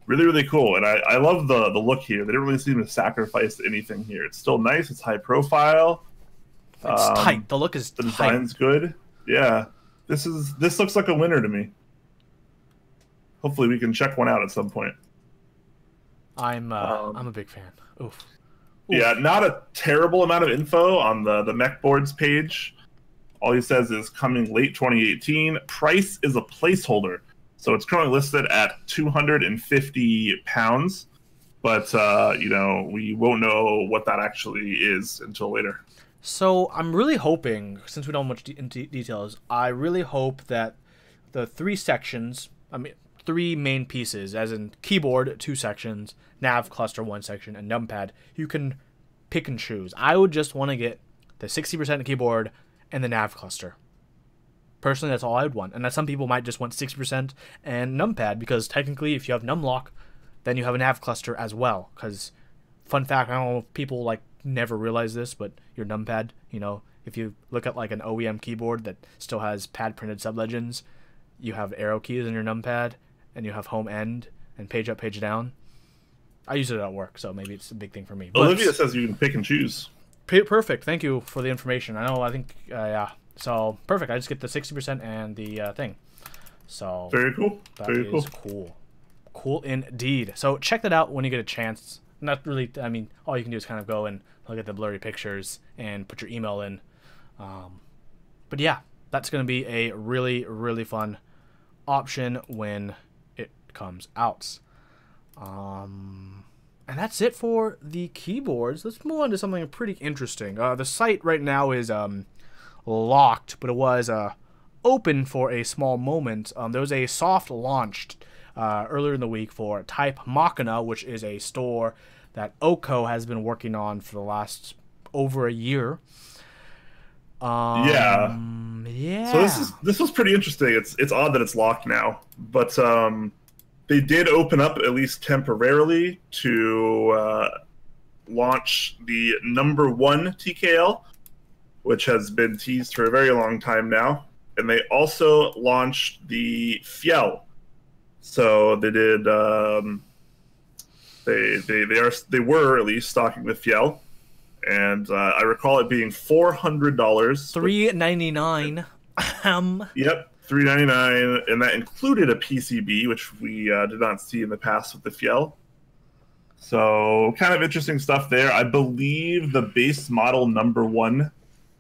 Really, really cool. And I love the look here. They didn't really seem to sacrifice anything here. It's still nice. It's high profile. It's tight. The look is the design's good. Yeah. This looks like a winner to me. Hopefully we can check one out at some point. I'm a big fan. Oof. Yeah, not a terrible amount of info on the Mech Boards page. All he says is coming late 2018. Price is a placeholder. So it's currently listed at £250, but you know, we won't know what that actually is until later. So I'm really hoping, since we don't know much into details, I really hope that the three sections, I mean, three main pieces, as in keyboard, 2 sections, nav cluster, 1 section, and numpad, you can pick and choose. I would just want to get the 60% keyboard and the nav cluster. Personally, that's all I would want. And that some people might just want 60% and numpad, because technically, if you have numlock, then you have a nav cluster as well. Because, fun fact, I don't know if people like never realize this, but your numpad, you know, if you look at like an OEM keyboard that still has pad printed sublegends, you have arrow keys in your numpad, and you have home end and page up, page down. I use it at work, so maybe it's a big thing for me. But Olivia says you can pick and choose. Perfect. Thank you for the information. I think, yeah. So, perfect. I just get the 60% and the thing. So, very cool. Very cool. Cool. Cool indeed. So, check that out when you get a chance. Not really, I mean, all you can do is kind of go and look at the blurry pictures and put your email in. But yeah, that's going to be a really, really fun option when it comes out. And that's it for the keyboards. Let's move on to something pretty interesting. The site right now is locked, but it was open for a small moment. There was a soft launched earlier in the week for Type Machina, which is a store that Oko has been working on for the last over a year. Yeah. So this was pretty interesting. It's odd that it's locked now, but they did open up, at least temporarily, to launch the #1 TKL, which has been teased for a very long time now. And they also launched the Fjell. So they did. They were at least stocking the Fjell, and I recall it being $400. $399. Yep, $399, and that included a PCB, which we did not see in the past with the Fjell. So kind of interesting stuff there. I believe the base model #1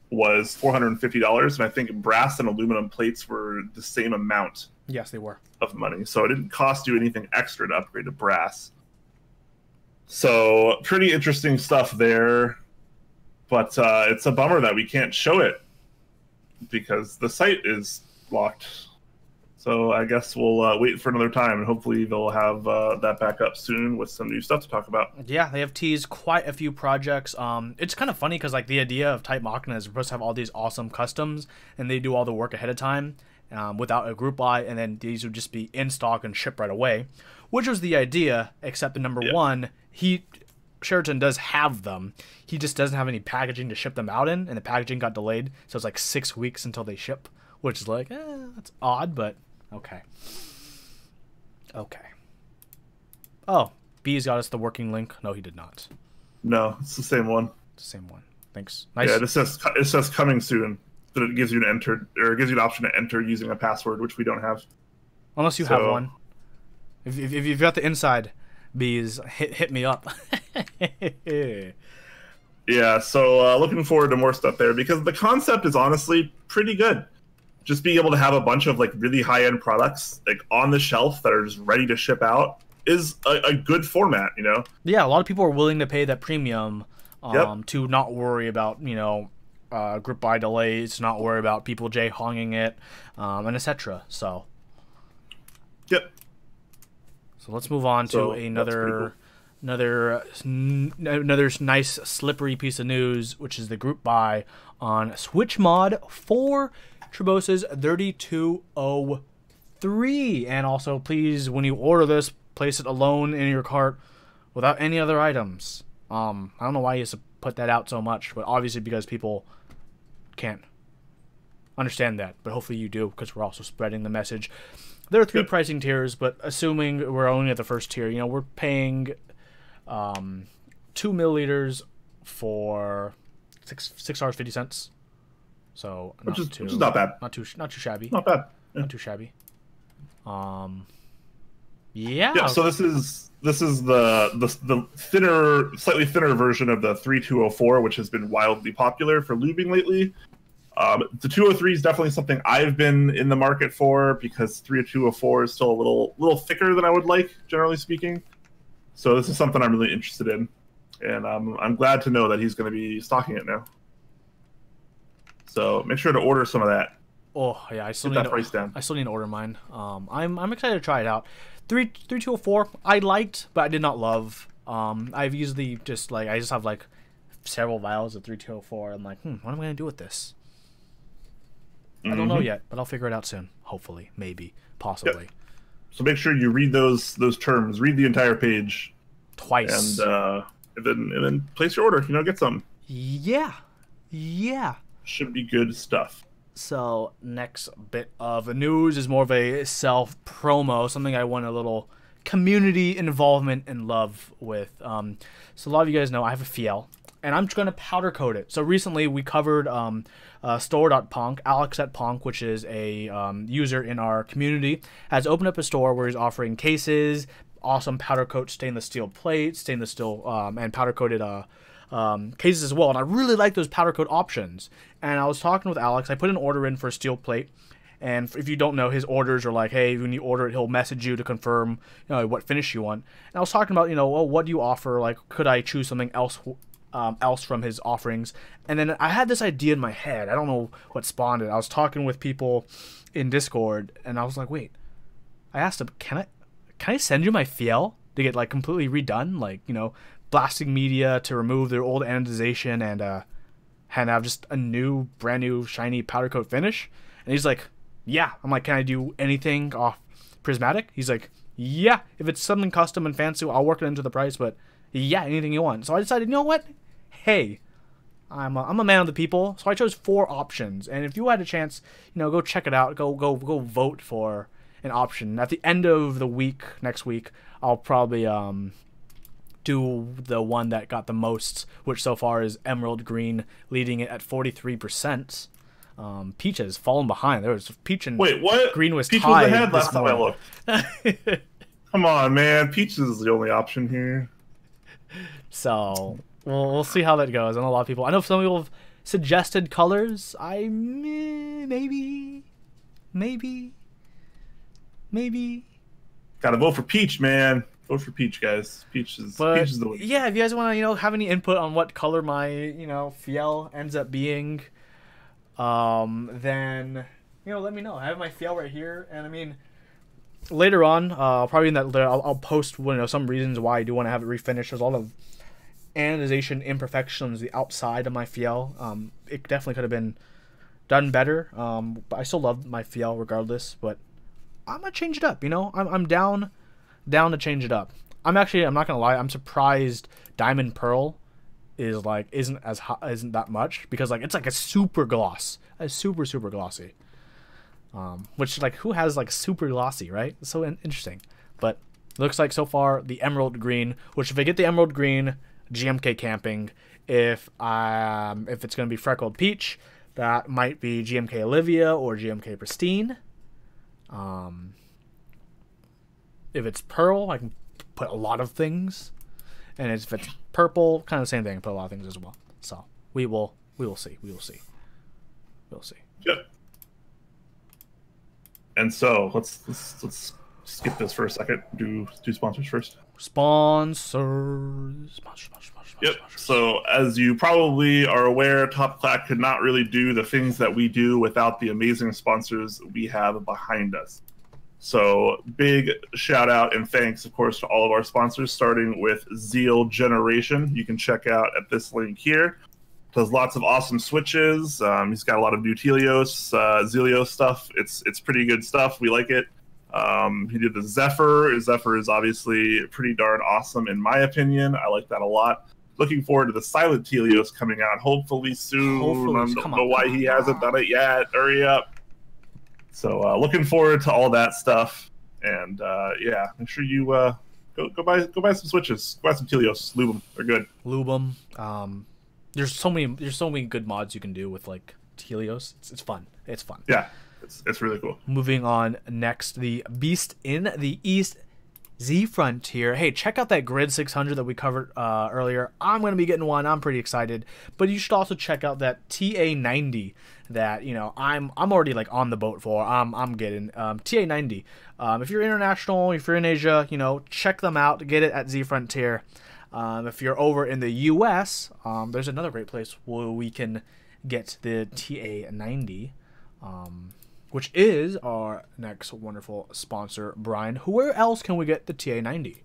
was $450, and I think brass and aluminum plates were the same amount. Yes, they were. Of money, so it didn't cost you anything extra to upgrade to brass. So pretty interesting stuff there, but it's a bummer that we can't show it because the site is locked. So I guess we'll wait for another time, and hopefully they'll have that back up soon with some new stuff to talk about. Yeah, they have teased quite a few projects. It's kind of funny because like the idea of Type Machina is supposed to have all these awesome customs, and they do all the work ahead of time without a group buy, and then these would just be in stock and shipped right away, which was the idea. Except the #1, Sheraton does have them. He just doesn't have any packaging to ship them out in, and the packaging got delayed, so it's like 6 weeks until they ship, which is like, that's odd, but okay. Okay. Oh, B's got us the working link. No, he did not. No, it's the same one. It's the same one. Thanks. Nice. Yeah, it says coming soon, but it gives you an gives you an option to enter using a password, which we don't have. Unless you have one. If you've got the inside, B's, hit me up. Yeah, so looking forward to more stuff there, because the concept is honestly pretty good. Just being able to have a bunch of like really high-end products like on the shelf that are just ready to ship out is a good format, you know? Yeah, a lot of people are willing to pay that premium to not worry about, you know, group buy delays, to not worry about people jay-honging it, and etc. So. Yep. So let's move on to another another nice slippery piece of news, which is the group buy on Switch Mod for Tribosys 3203. And also, please, when you order this, place it alone in your cart without any other items. I don't know why he has to put that out so much, but obviously because people can't understand that. But hopefully you do, because we're also spreading the message. There are 3 pricing tiers, but assuming we're only at the first tier, you know, we're paying 2 milliliters for $6.50. So which is not bad. Not too shabby. Not bad. Yeah. Not too shabby. Yeah. So this is the thinner, slightly thinner version of the 3204, which has been wildly popular for lubing lately. The 203 is definitely something I've been in the market for, because 3204 is still a little thicker than I would like, generally speaking. So this is something I'm really interested in, and I'm glad to know that he's going to be stocking it now. So make sure to order some of that. Oh yeah, I still need to order mine. I'm excited to try it out. 3204 I liked, but I did not love. I've usually I just have like several vials of 3204. I'm like, what am I gonna do with this? I don't know yet, but I'll figure it out soon. Hopefully, maybe, possibly. Yep. So make sure you read those terms. Read the entire page twice, and then place your order. You know, get some. Yeah. Should be good stuff. So next bit of news is more of a self-promo, something I want a little community involvement and love with. So a lot of you guys know I have a Fjell, and I'm just going to powder coat it. So recently we covered store.ponk. Alex at Ponk, which is a user in our community, has opened up a store where he's offering cases, awesome powder coat stainless steel plates, stainless steel and powder coated cases as well. And I really like those powder coat options. And I was talking with Alex. I put an order in for a steel plate. And if you don't know, his orders are like, hey, when you order it, he'll message you to confirm, what finish you want. And I was talking about, well, what do you offer? Like, could I choose something else from his offerings? And then I had this idea in my head. I don't know what spawned it. I was talking with people in Discord, and I was like, wait. I asked him, can I send you my Fjell to get like completely redone, like blasting media to remove their old anodization and have just a brand new shiny powder coat finish? And he's like, yeah. I'm like, can I do anything off prismatic? He's like, yeah. If it's something custom and fancy, I'll work it into the price, but yeah, anything you want. So I decided, you know what? Hey, I'm a man of the people, so I chose 4 options. And if you had a chance, go check it out. Go vote for an option. At the end of the week, next week, I'll probably do the one that got the most, which so far is Emerald Green, leading it at 43%. Peach has fallen behind. There was Peach and Green was Peach tied. Was ahead last time I looked. Come on, man. Peach is the only option here. So we'll see how that goes. I know a lot of people. I know some people have suggested colors. Maybe. Gotta vote for Peach, man. Vote for Peach, guys. Peach is the one. Yeah, if you guys want to, have any input on what color my, Fjell ends up being, then, let me know. I have my Fjell right here, and I mean, later on, probably in that, I'll post, some reasons why I do want to have it refinished. There's a lot of anodization imperfections the outside of my Fjell. It definitely could have been done better. But I still love my Fjell regardless. But I'm gonna change it up. I'm down to change it up. I'm not gonna lie. I'm surprised Diamond Pearl isn't that much, because it's like a super gloss, super glossy. Which who has super glossy, right? It's so interesting. But looks like so far the Emerald Green, which if I get the Emerald Green, GMK Camping. If it's gonna be Freckled Peach, that might be GMK Olivia or GMK Pristine. If it's Pearl, I can put a lot of things, and if it's purple, kind of the same thing. Put a lot of things as well. So we will see. We'll see. Yep. And so let's skip this for a second. Do sponsors first. Sponsors. Yep. So as you probably are aware, Top Clack could not really do the things that we do without the amazing sponsors we have behind us. So big shout out and thanks, of course, to all of our sponsors, starting with Zeal Generation. You can check out at this link here. Does lots of awesome switches. He's got a lot of new Zelios stuff. It's pretty good stuff. We like it. He did the Zephyr. Zephyr is obviously pretty darn awesome in my opinion. I like that a lot. Looking forward to the Silent Helios coming out hopefully soon. I don't know why he hasn't done it yet. Hurry up. So looking forward to all that stuff. And yeah, make sure you go buy some switches. Go buy some Helios. Lube them. They're good. Lube them. There's so many good mods you can do with like Helios. It's fun. It's fun. Yeah, it's really cool. Moving on next, the Beast in the East Z Frontier. Hey, check out that Grid 600 that we covered earlier. I'm going to be getting one. I'm pretty excited. But you should also check out that TA90 that, you know, I'm already like on the boat for. I'm getting TA90. If you're international, if you're in Asia, you know, check them out. Get it at Z Frontier. If you're over in the US, there's another great place where we can get the TA90. Which is our next wonderful sponsor, Brian. Where else can we get the TA90?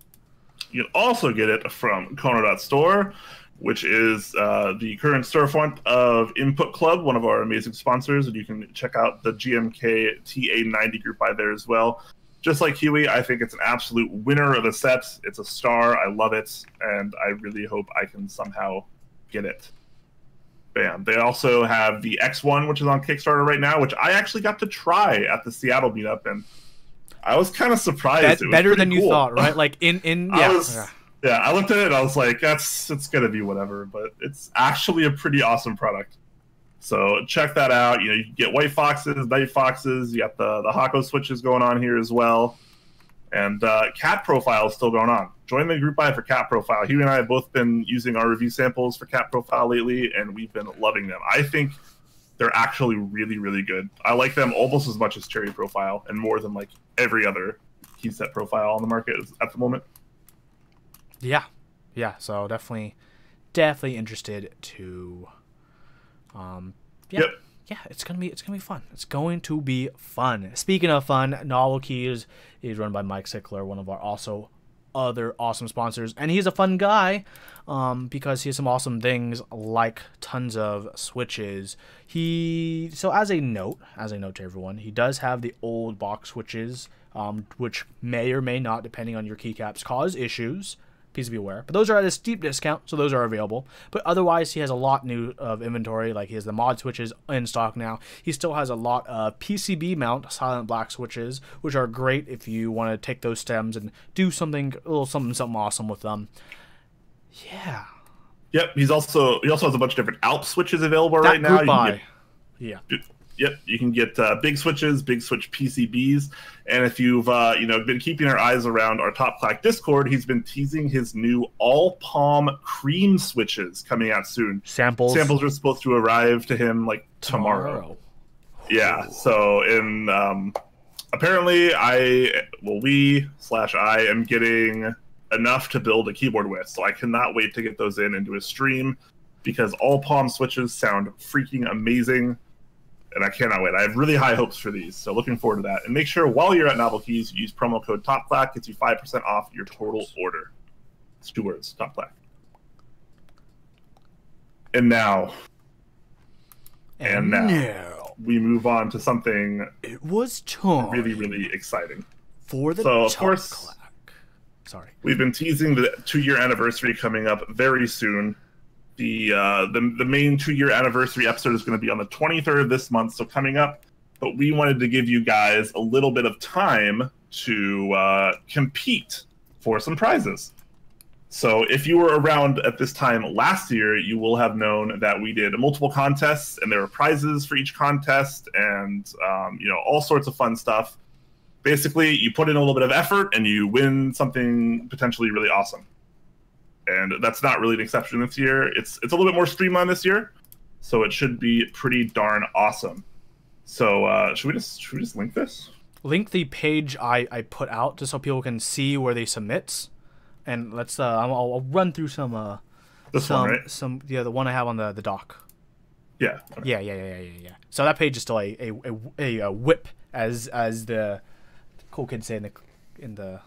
You can also get it from Kono.store, which is the current storefront of Input Club, one of our amazing sponsors. And you can check out the GMK TA90 group by there as well. Just like Huey, I think it's an absolute winner of a set. It's a star. I love it. And I really hope I can somehow get it. Bam. They also have the X1, which is on Kickstarter right now, which I actually got to try at the Seattle meetup, and I was kind of surprised. That's better than you thought, right? Like yeah. I looked at it and I was like, it's gonna be whatever, but it's actually a pretty awesome product. So check that out. You know, you can get White Foxes, Night Foxes. You got the Hako switches going on here as well. And Cat Profile is still going on. Join the group buy for Cat Profile. Huey and I have both been using our review samples for Cat Profile lately, and we've been loving them. I think they're actually really, really good. I like them almost as much as Cherry Profile, and more than like every other key set profile on the market at the moment. Yeah. So definitely interested to. Yep. Yeah, it's gonna be fun. It's going to be fun. Speaking of fun, Novel Keys is run by Mike Sickler, one of our also other awesome sponsors, and he's a fun guy because he has some awesome things like tons of switches. So as a note to everyone, he does have the old box switches, which may or may not, depending on your keycaps, cause issues. Please be aware. But those are at a steep discount, so those are available. But otherwise, he has a lot new of inventory. Like he has the mod switches in stock now. He still has a lot of PCB mount silent black switches, which are great if you want to take those stems and do something something awesome with them. Yeah. Yep. He also has a bunch of different Alp switches available right now. Yeah. Yep, you can get big switches, big switch PCBs, and if you've been keeping our eyes around our Top Clack Discord, he's been teasing his new all palm cream switches coming out soon. Samples are supposed to arrive to him like tomorrow. Yeah, so apparently I am getting enough to build a keyboard with, so I cannot wait to get those in and do a stream because all palm switches sound freaking amazing. And I cannot wait. I have really high hopes for these, so looking forward to that. And make sure while you're at Novel Keys, you use promo code TOPCLACK, gets you 5% off your total order. It's 2 words, TOPCLACK. And now, we move on to something it was time really, really exciting. For the so, of course, Clack. Sorry. We've been teasing the 2-year anniversary coming up very soon. The main 2-year anniversary episode is going to be on the 23rd of this month, so coming up. But we wanted to give you guys a little bit of time to compete for some prizes. So if you were around at this time last year, you will have known that we did multiple contests, and there were prizes for each contest, and all sorts of fun stuff. Basically, you put in a little bit of effort, and you win something potentially really awesome. And that's not really an exception this year. It's a little bit more streamlined this year, so it should be pretty darn awesome. So should we just link this? Link the page I put out just so people can see where they submit, and let's I'll run through some one, right? The one I have on the dock. Yeah. Okay. Yeah. So that page is still a whip as the cool kids say in the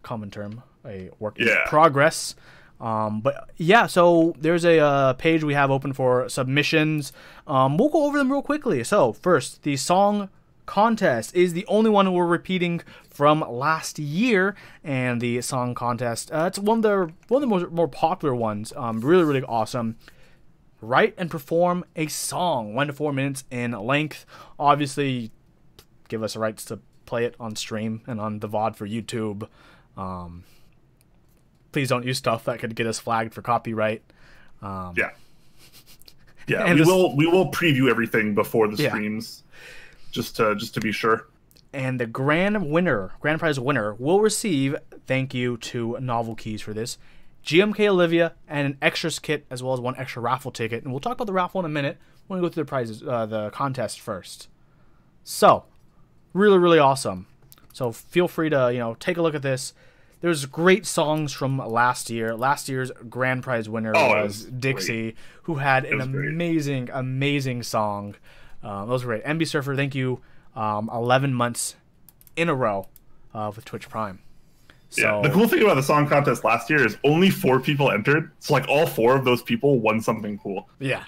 common term, a work in Yeah. progress. But yeah, so there's a page we have open for submissions. We'll go over them real quickly. So first, the song contest is the only one we're repeating from last year, and the song contest, it's one of the more popular ones. Really, really awesome. Write and perform a song, 1 to 4 minutes in length. Obviously, give us the rights to play it on stream and on the VOD for YouTube. Please don't use stuff that could get us flagged for copyright. Yeah, we will preview everything before the streams, just to be sure. And the grand prize winner, will receive, thank you to Novel Keys for this, GMK Olivia and an extras kit, as well as 1 extra raffle ticket. And we'll talk about the raffle in a minute. We're gonna go through the prizes, the contest first. So, really, really awesome. So feel free to take a look at this. There's great songs from last year. Last year's grand prize winner was Dixie, who had an amazing song. That was great. MB Surfer, thank you. 11 months in a row with Twitch Prime. So, yeah, the cool thing about the song contest last year is only 4 people entered. So like all 4 of those people won something cool. Yeah.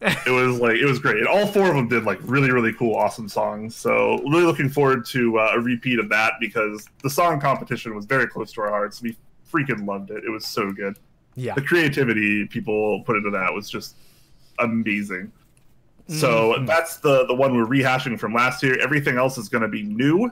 it was great. And all 4 of them did like really, really cool, awesome songs. So really looking forward to a repeat of that, because the song competition was very close to our hearts. We freaking loved it. It was so good. Yeah. The creativity people put into that was just amazing. So that's the one we're rehashing from last year. Everything else is going to be new.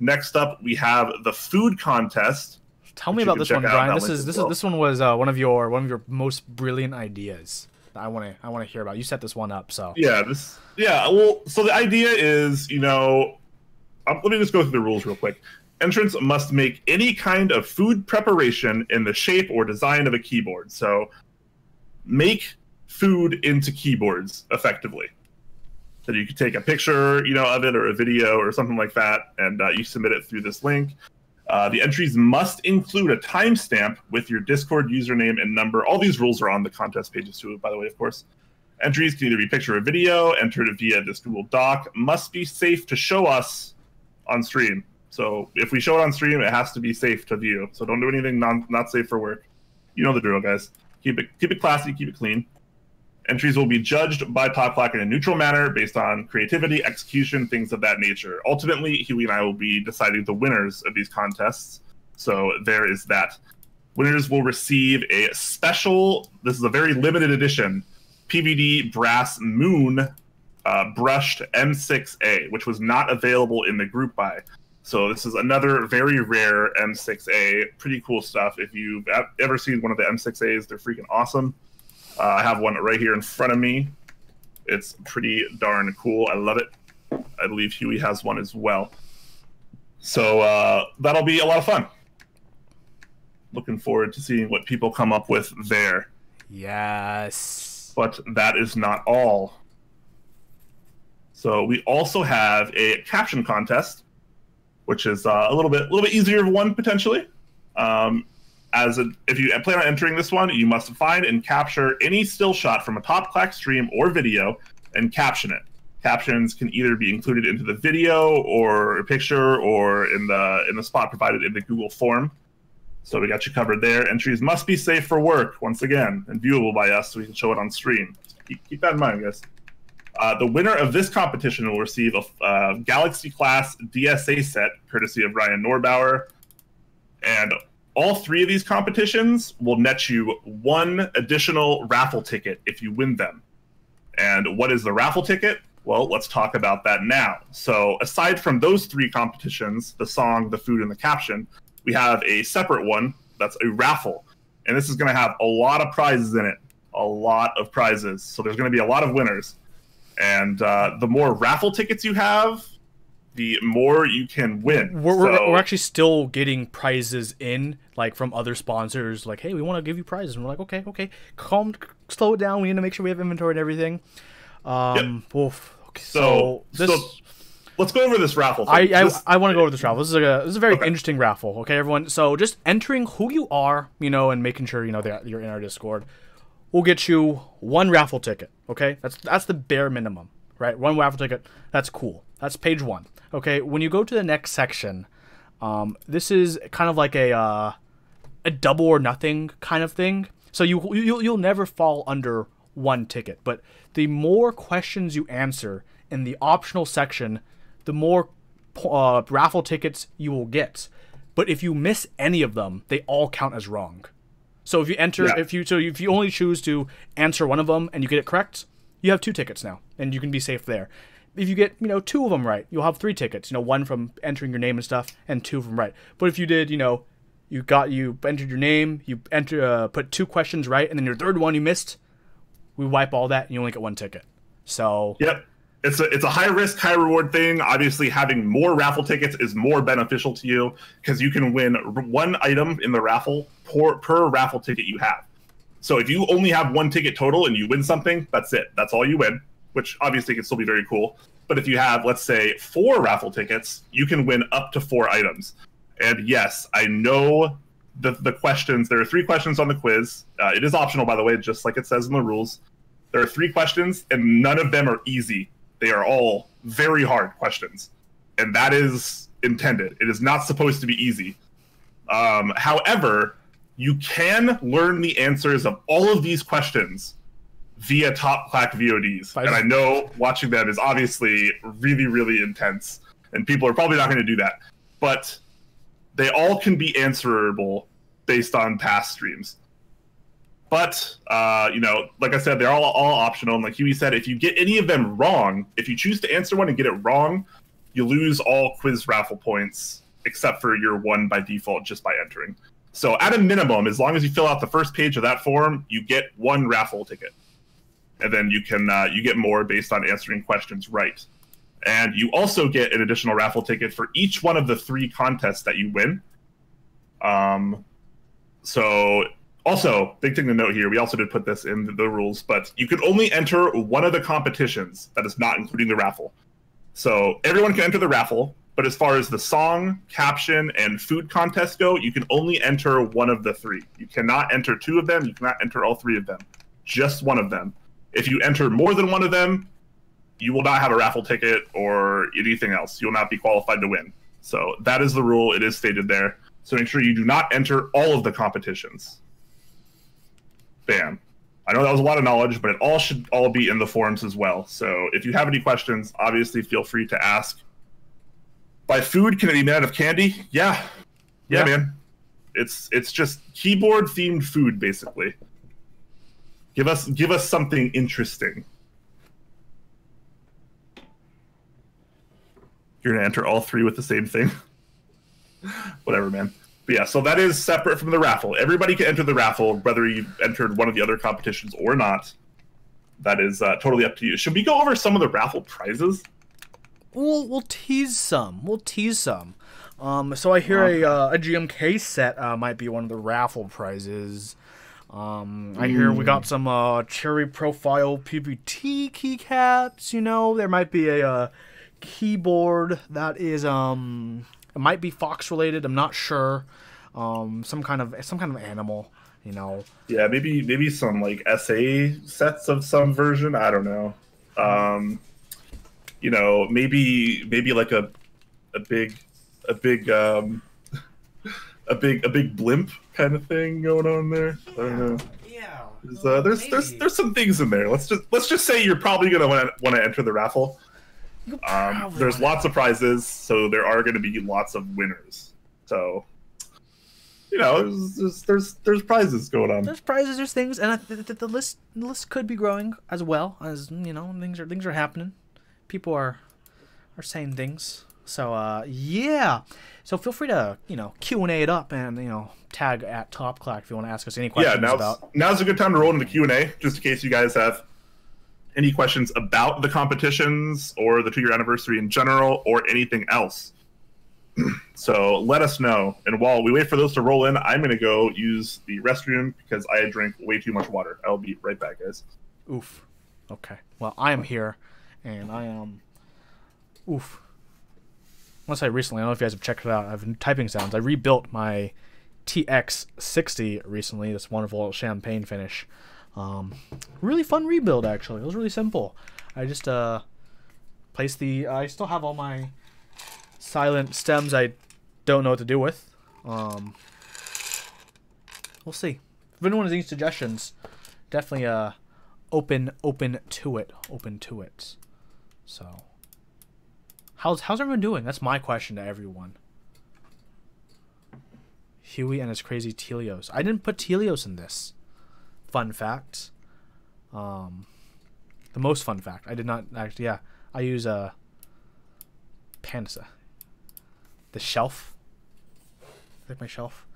Next up, we have the food contest. Tell me about this one, Brian. This one was one of your most brilliant ideas. I want to hear about. You set this one up, so Well, so the idea is, let me just go through the rules real quick. Entrants must make any kind of food preparation in the shape or design of a keyboard. So make food into keyboards effectively. So you could take a picture, of it, or a video or something like that, and you submit it through this link. The entries must include a timestamp with your Discord username and number. All these rules are on the contest pages too, by the way, of course. Entries can either be picture or video, entered via this Google Doc, must be safe to show us on stream. So if we show it on stream, it has to be safe to view. So don't do anything not safe for work. You know the drill, guys. Keep it classy, keep it clean. Entries will be judged by Top Clack in a neutral manner based on creativity, execution, things of that nature. Ultimately, Huey and I will be deciding the winners of these contests. So there is that. Winners will receive a special, this is a very limited edition, PBT Brass Moon brushed M6A, which was not available in the group buy. So this is another very rare M6A. Pretty cool stuff. If you've ever seen one of the M6As, they're freaking awesome. I have one right here in front of me. It's pretty darn cool. I love it. I believe Huey has one as well. So that'll be a lot of fun. Looking forward to seeing what people come up with there. Yes. But that is not all. So we also have a caption contest, which is a little bit easier of one potentially. If you plan on entering this one, you must find and capture any still shot from a Top Clack stream or video and caption it. Captions can either be included into the video or a picture or in the spot provided in the Google form. So we got you covered there. Entries must be safe for work, once again, and viewable by us so we can show it on stream. Keep that in mind, guys. The winner of this competition will receive a Galaxy class DSA set, courtesy of Ryan Norbauer. And all 3 of these competitions will net you 1 additional raffle ticket if you win them. And what is the raffle ticket? Well, let's talk about that now. So aside from those 3 competitions, the song, the food, and the caption, we have a separate one that's a raffle. And this is going to have a lot of prizes in it. A lot of prizes. So there's going to be a lot of winners. And the more raffle tickets you have, the more you can win. We're actually still getting prizes in, like from other sponsors. Like, hey, we want to give you prizes. And we're like, okay, slow it down. We need to make sure we have inventory and everything. Yep. Okay, so let's go over this raffle thing. I want to go over this raffle. This is a very interesting raffle. Okay, everyone. So just entering who you are, and making sure that you're in our Discord, will get you 1 raffle ticket. Okay, that's the bare minimum, right? 1 raffle ticket. That's cool. That's page 1. Okay, when you go to the next section, This is kind of like a double or nothing kind of thing. So you'll never fall under 1 ticket. But the more questions you answer in the optional section, the more raffle tickets you will get. But if you miss any of them, they all count as wrong. So if you enter, if you only choose to answer one of them and you get it correct, you have 2 tickets now, and you can be safe there. If you get 2 of them right, you'll have 3 tickets. 1 from entering your name and stuff, and 2 from right. But if you did, you entered your name, you put 2 questions right, and then your 3rd one you missed, we wipe all that, and you only get 1 ticket. So yep. It's a high risk, high reward thing. Obviously, having more raffle tickets is more beneficial to you because you can win 1 item in the raffle per raffle ticket you have. So if you only have 1 ticket total and you win something, that's it. That's all you win, which obviously can still be very cool. But if you have, let's say, 4 raffle tickets, you can win up to 4 items. And yes, I know the questions. There are 3 questions on the quiz. It is optional, by the way, just like it says in the rules. There are 3 questions, and none of them are easy. They are all very hard questions, and that is intended. It is not supposed to be easy. However, you can learn the answers of all of these questions via Top Clack VODs. And I know watching them is obviously really, really intense, and people are probably not going to do that. But they all can be answerable based on past streams. But, like I said, they're all optional. And like Huey said, if you get any of them wrong, if you choose to answer one and get it wrong, you lose all quiz raffle points, except for your 1 by default just by entering. So at a minimum, as long as you fill out the first page of that form, you get 1 raffle ticket. And then you can you get more based on answering questions right. And you also get an additional raffle ticket for each one of the 3 contests that you win. So... Also, big thing to note here, we also did put this in the rules, but you can only enter 1 of the competitions that is not including the raffle. So everyone can enter the raffle, but as far as the song, caption, and food contest go, you can only enter 1 of the 3. You cannot enter 2 of them, you cannot enter all 3 of them. Just 1 of them. If you enter more than 1 of them, you will not have a raffle ticket or anything else. You will not be qualified to win. So that is the rule, it is stated there. So make sure you do not enter all of the competitions. Bam. I know that was a lot of knowledge, but it should all be in the forums as well. So if you have any questions, obviously feel free to ask. By food, can it be made out of candy? Yeah, man. It's just keyboard themed food, basically. Give us something interesting. You're gonna enter all 3 with the same thing. Whatever, man. But yeah, so that is separate from the raffle. Everybody can enter the raffle, whether you've entered one of the other competitions or not. That is totally up to you. Should we go over some of the raffle prizes? We'll tease some. So I hear a GMK set might be one of the raffle prizes. I hear we got some cherry profile PBT keycaps. There might be a keyboard that is it might be fox related. I'm not sure. Some kind of animal. Yeah, maybe some like SA sets of some version. I don't know. Maybe like a big blimp kind of thing going on there. I don't know. Yeah. There's some things in there. Let's just say you're probably gonna want to enter the raffle. There's lots of prizes, so there are going to be lots of winners. So, there's prizes going on. There's prizes, there's things, and the list could be growing as well as things are happening. People are saying things. So yeah. So feel free to Q&A it up and tag at Top Clack if you want to ask us any questions now's a good time to roll into Q&A just in case you guys have any questions about the competitions or the 2-year anniversary in general or anything else. So let us know. And while we wait for those to roll in, I'm going to go use the restroom because I drank way too much water. I'll be right back, guys. Oof. Okay. Well, I am here, and I am... Oof. Unless I don't know if you guys have checked it out. I've been typing sounds. I rebuilt my TX60 recently, this wonderful champagne finish. Really fun rebuild, actually. It was really simple. I just placed I still have all my silent stems I don't know what to do with. We'll see. If anyone has any suggestions, definitely open to it. So, how's everyone doing? That's my question to everyone. Huey and his crazy Telios. I didn't put Telios in this. Fun fact. The most fun fact. I did not actually. Yeah, I use Panacea. The shelf. Like my shelf.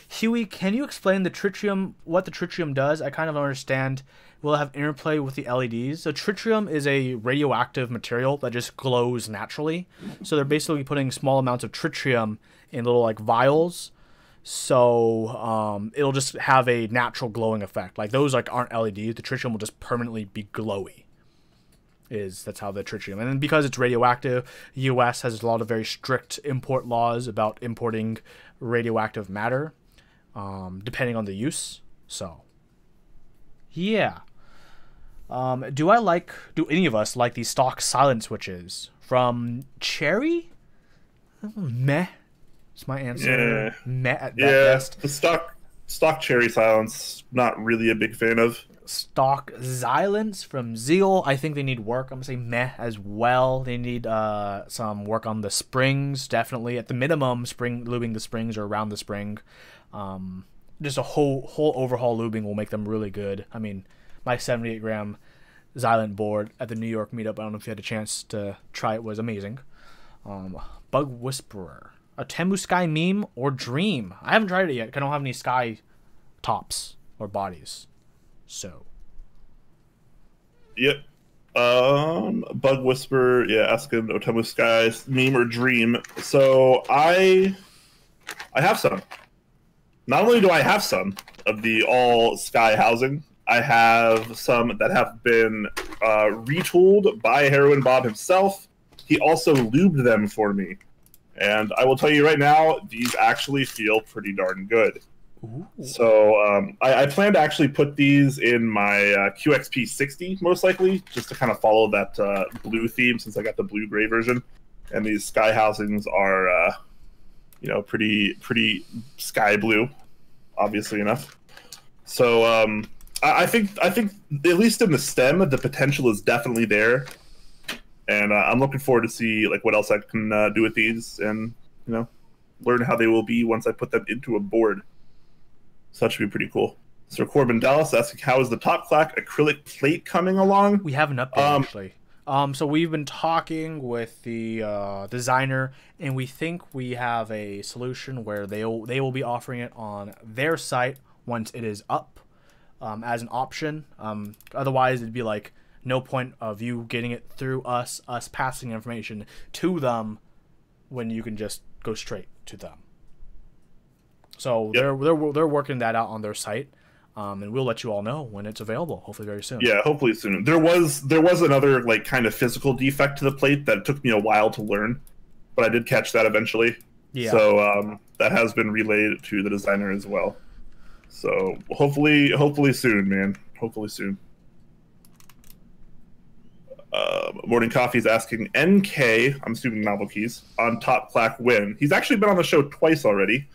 Huey, can you explain the tritium? What the tritium does? I kind of understand. Will it have interplay with the LEDs? So tritium is a radioactive material that just glows naturally. So they're basically putting small amounts of tritium in little like vials. So it'll just have a natural glowing effect. Like those like aren't LEDs. The tritium will just permanently be glowy. That's how the tritium. And then because it's radioactive, the US has a lot of very strict import laws about importing radioactive matter, depending on the use. So yeah. Do any of us like these stock silent switches from Cherry? Meh. It's my answer. Yeah. Meh at that best. The stock Cherry silence, not really a big fan of. Stock Xylence from Zeal. I think they need work. I'm gonna say meh as well. They need some work on the springs, definitely. At the minimum, lubing the springs or around the spring. Just a whole overhaul lubing will make them really good. I mean, my 78 gram Xylent board at the New York meetup, I don't know if you had a chance to try it, was amazing. Bug Whisperer. A Temu Sky meme or dream? I haven't tried it yet. I don't have any Sky tops or bodies. So. Yep. Bug Whisper, yeah, asking Otemu Sky's meme or dream. So I have some. Not only do I have some of the all Sky housing, I have some that have been retooled by Heroin Bob himself. He also lubed them for me. And I will tell you right now, these actually feel pretty darn good. Ooh. So I plan to actually put these in my QXP 60, most likely, just to kind of follow that blue theme, since I got the blue-gray version. And these Sky housings are, pretty sky blue, obviously enough. So I think at least in the stem, the potential is definitely there. And I'm looking forward to see like what else I can do with these, and learn how they will be once I put them into a board. So that should be pretty cool. Sir Corbin Dallas asking, how is the Top Clack acrylic plate coming along? We have an update actually. So we've been talking with the designer, and we think we have a solution where they will be offering it on their site once it is up as an option. Otherwise, it'd be like no point of you getting it through us passing information to them when you can just go straight to them. So they're working that out on their site, and we'll let you all know when it's available. Hopefully very soon. Yeah, hopefully soon. There was another like kind of physical defect to the plate that took me a while to learn, but I did catch that eventually. Yeah. So that has been relayed to the designer as well. So hopefully soon, man. Hopefully soon. Morning Coffee is asking NK, I'm assuming Novel Keys, on Top Clack win. He's actually been on the show twice already.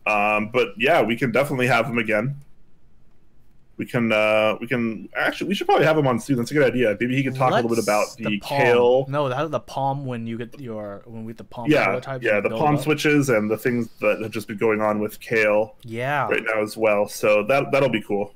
But yeah, we can definitely have him again. We should probably have him on soon. That's a good idea. Maybe he can talk a little bit about the kale. No, that's the palm when we get the palm prototypes. Yeah, the palm switches and the things that have just been going on with kale. Yeah. Right now as well. So that'll be cool.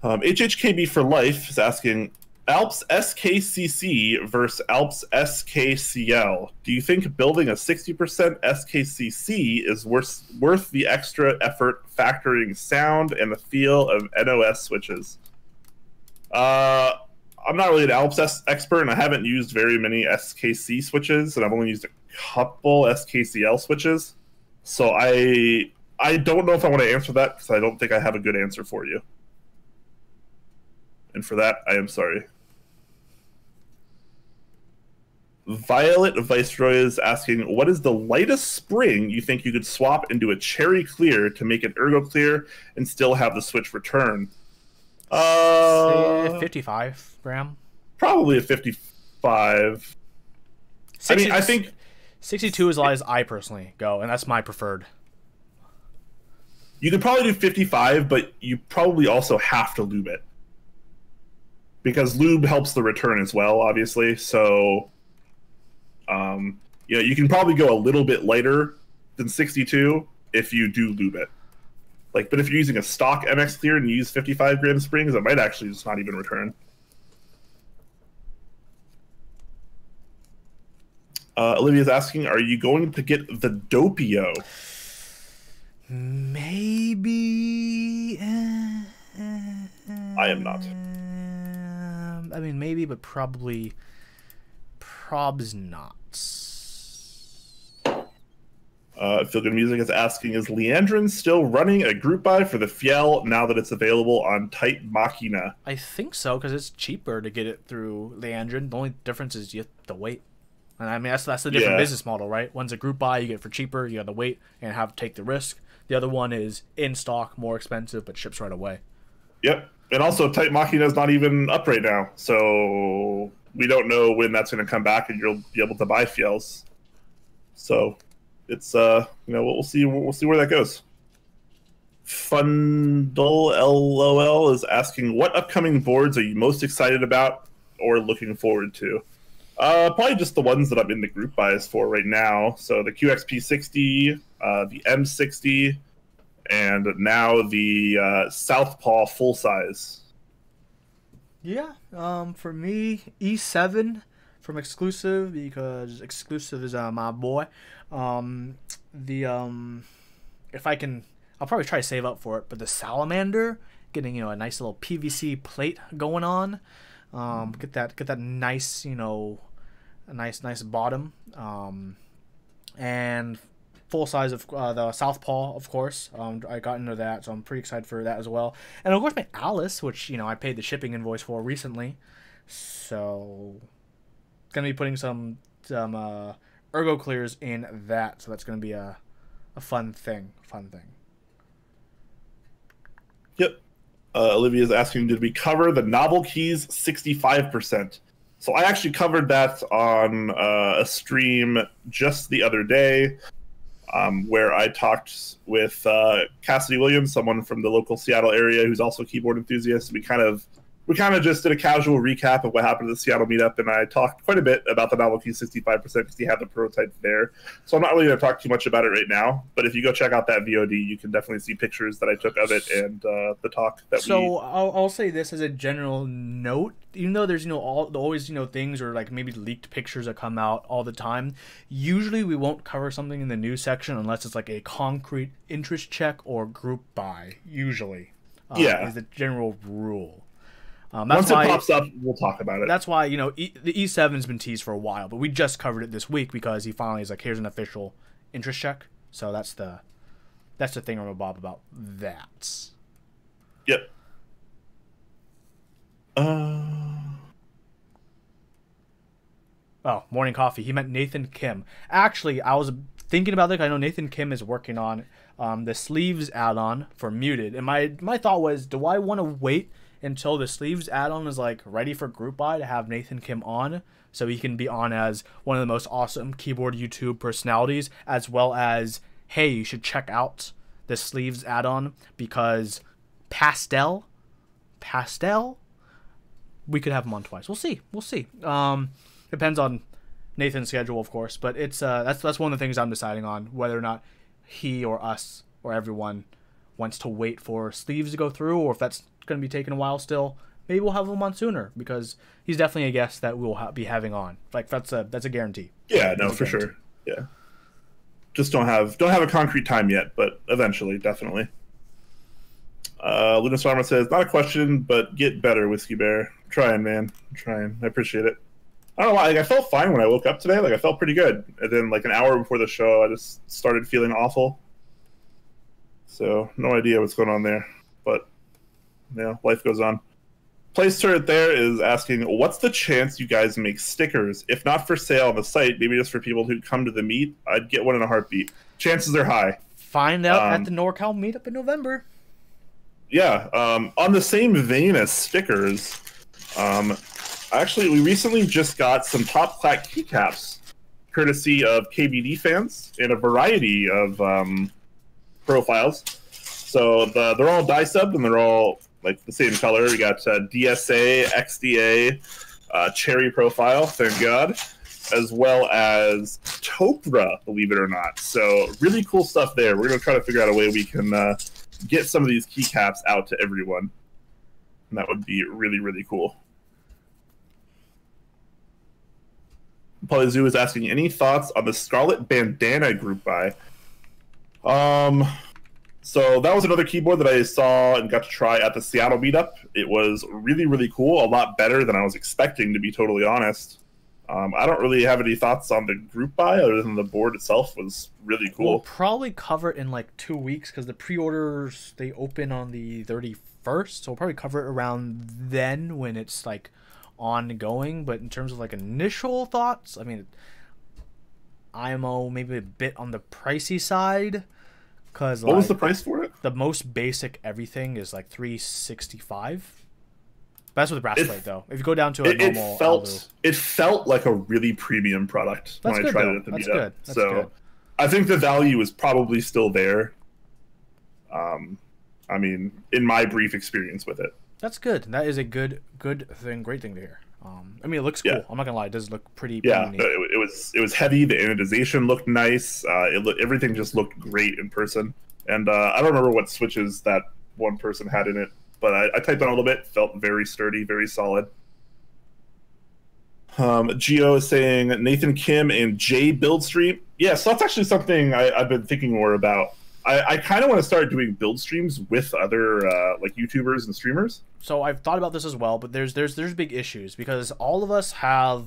HHKB for Life is asking, Alps SKCC versus Alps SKCL. Do you think building a 60% SKCC is worth the extra effort factoring sound and the feel of NOS switches? I'm not really an Alps expert, and I haven't used very many SKC switches, and I've only used a couple SKCL switches. So I don't know if I want to answer that, because I don't think I have a good answer for you. And for that, I am sorry. Violet Viceroy is asking, what is the lightest spring you think you could swap into a cherry clear to make it ergo clear and still have the switch return? Say 55 gram. Probably a 55. I mean, I think 62 is as high as I personally go, and that's my preferred. You could probably do 55, but you probably also have to lube it. Because lube helps the return as well, obviously. So, you know, you can probably go a little bit lighter than 62 if you do lube it. Like, but if you're using a stock MX Clear and you use 55 gram springs, it might actually just not even return. Olivia's asking, are you going to get the Doppio? Maybe. I am not. I mean, maybe, but probably. Probs not. Feel Good Music is asking, is Leandrin still running a group buy for the Fjell now that it's available on Tight Machina? I think so, because it's cheaper to get it through Leandrin. The only difference is you have to wait. And I mean, that's the different business model, right? One's a group buy, you get it for cheaper, you have to wait and have to take the risk. The other one is in stock, more expensive, but ships right away. Yep. And also, Tight Machina is not even up right now, so we don't know when that's going to come back and you'll be able to buy Fjells. So it's you know, we'll see where that goes. Fundle LOL is asking, what upcoming boards are you most excited about or looking forward to? Probably just the ones that I'm in the group buys for right now. So the QXP60, the M60, and now the Southpaw full size. Yeah, for me, E7 from Exclusive, because Exclusive is my boy. If I can, I'll probably try to save up for it. But the Salamander, getting, you know, a nice little PVC plate going on. Get that nice, you know, a nice bottom, and full size of the Southpaw, of course. I got into that, so I'm pretty excited for that as well. And of course my Alice, which, you know, I paid the shipping invoice for recently, so gonna be putting some ergo clears in that. So that's gonna be a fun thing. Yep. Olivia's asking, did we cover the novel keys 65%? So I actually covered that on a stream just the other day, where I talked with Cassidy Williams, someone from the local Seattle area who's also a keyboard enthusiast. We kind of just did a casual recap of what happened at the Seattle meetup, and I talked quite a bit about the novel key 65% because he had the prototype there. So I'm not really going to talk too much about it right now, but if you go check out that VOD, you can definitely see pictures that I took of it and the talk that So I'll say this as a general note. Even though there's, you know, always, you know, things or like maybe leaked pictures that come out all the time, usually we won't cover something in the news section unless it's like a concrete interest check or group buy, usually. Is the general rule. Once it pops up, we'll talk about it. That's why, you know, the E7's been teased for a while, but we just covered it this week because he finally is like, here's an official interest check. So that's the thing I'm Bob about that. Yep. Oh, morning coffee. He meant Nathan Kim. Actually, I was thinking about it. I know Nathan Kim is working on the sleeves add-on for Muted, and my thought was, do I want to wait until the sleeves add-on is like ready for group buy to have Nathan Kim on, so he can be on as one of the most awesome keyboard YouTube personalities, as well as, hey, you should check out the sleeves add-on because Pastel, we could have him on twice. We'll see. Depends on Nathan's schedule, of course, but it's that's one of the things I'm deciding on, whether or not he or us or everyone wants to wait for sleeves to go through, or if that's going to be taking a while still. Maybe we'll have him on sooner because he's definitely a guest that we'll be having on. Like that's a guarantee. Yeah, no, for sure. Yeah, just don't have a concrete time yet, but eventually, definitely. Lunas Farmer says, not a question, but get better, Whiskey Bear. I'm trying, man. I'm trying. I appreciate it. I don't know why. Like, I felt fine when I woke up today. Like, I felt pretty good. And then, like, an hour before the show, I just started feeling awful. So, no idea what's going on there. But, you know, life goes on. Place Turret there is asking, what's the chance you guys make stickers? If not for sale on the site, maybe just for people who come to the meet, I'd get one in a heartbeat. Chances are high. Find out at the NorCal meetup in November. Yeah. On the same vein as stickers, actually, we recently just got some top Clack keycaps courtesy of KBD fans in a variety of profiles. So they're all die subbed and they're all like the same color. We got DSA, XDA, Cherry profile, thank God, as well as Topra, believe it or not. So really cool stuff there. We're going to try to figure out a way we can get some of these keycaps out to everyone. And that would be really, really cool. Polyzoo is asking, any thoughts on the Scarlet Bandana group buy? So that was another keyboard that I saw and got to try at the Seattle meetup. It was really, really cool. A lot better than I was expecting, to be totally honest. I don't really have any thoughts on the group buy other than the board itself was really cool. We'll probably cover it in like 2 weeks because the pre-orders, they open on the 31st. So we'll probably cover it around then when it's like ongoing. But in terms of like initial thoughts, I mean, IMO maybe a bit on the pricey side. Cause what was the price for it? The most basic everything is like $365. That's with the brass plate, though. If you go down to a normal it felt like a really premium product when I tried it at the meetup. Good. That's so good. I think the value is probably still there. I mean, in my brief experience with it. That's good. That is a good thing, great thing to hear. I mean, it looks cool. Yeah. I'm not gonna lie, it does look pretty neat. It was heavy. The anodization looked nice. Everything just looked great in person. And I don't remember what switches that one person had in it, but I typed on a little bit. Felt very sturdy, very solid. Geo is saying Nathan Kim and Jay build stream. Yeah, so that's actually something I've been thinking more about. I kind of want to start doing build streams with other like YouTubers and streamers. So I've thought about this as well, but there's big issues because all of us have,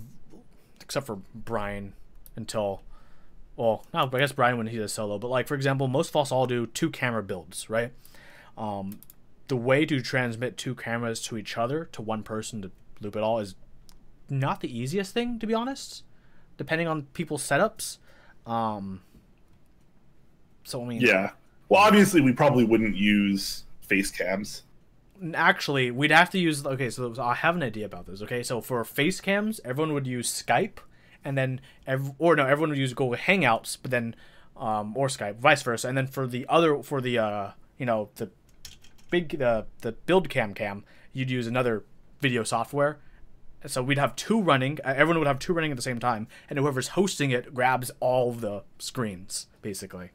except for Brian, until, well, no, I guess Brian when he does solo. But like for example, most of us all do 2 camera builds, right? The way to transmit 2 cameras to each other to one person to loop it all is not the easiest thing, to be honest, depending on people's setups. So I mean, yeah. Well, obviously, we probably wouldn't use face cams. Actually, we'd have to use. Okay, so I have an idea about this. Okay, so for face cams, everyone would use Skype, and then everyone would use Google Hangouts, but then or Skype, vice versa. And then for the you know, the build cam, you'd use another video software. So we'd have 2 running. Everyone would have 2 running at the same time, and whoever's hosting it grabs all the screens, basically.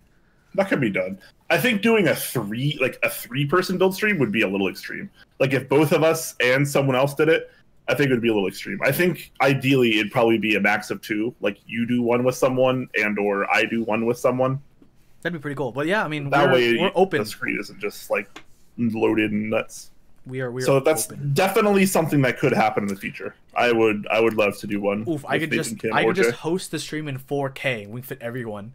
That could be done. I think doing a 3-person build stream would be a little extreme. Like if both of us and someone else did it, I think it would be a little extreme. I think ideally it'd probably be a max of 2. Like you do one with someone or I do one with someone. That'd be pretty cool. But yeah, I mean, we're open. The screen isn't just like loaded and nuts. We are so that's open. Definitely something that could happen in the future. I would love to do one. Oof, I could just host the stream in 4K. We can fit everyone.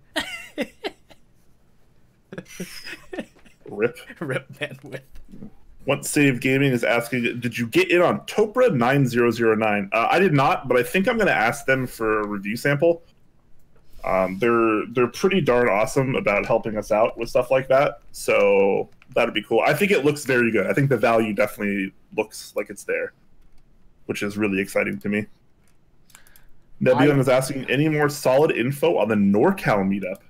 Rip bandwidth. Once Save Gaming is asking, did you get in on Topra 9009? I did not, but I think I'm going to ask them for a review sample. They're pretty darn awesome about helping us out with stuff like that, so that'd be cool. I think it looks very good. I think the value definitely looks like it's there, which is really exciting to me. Nebion is asking, any more solid info on the NorCal meetup?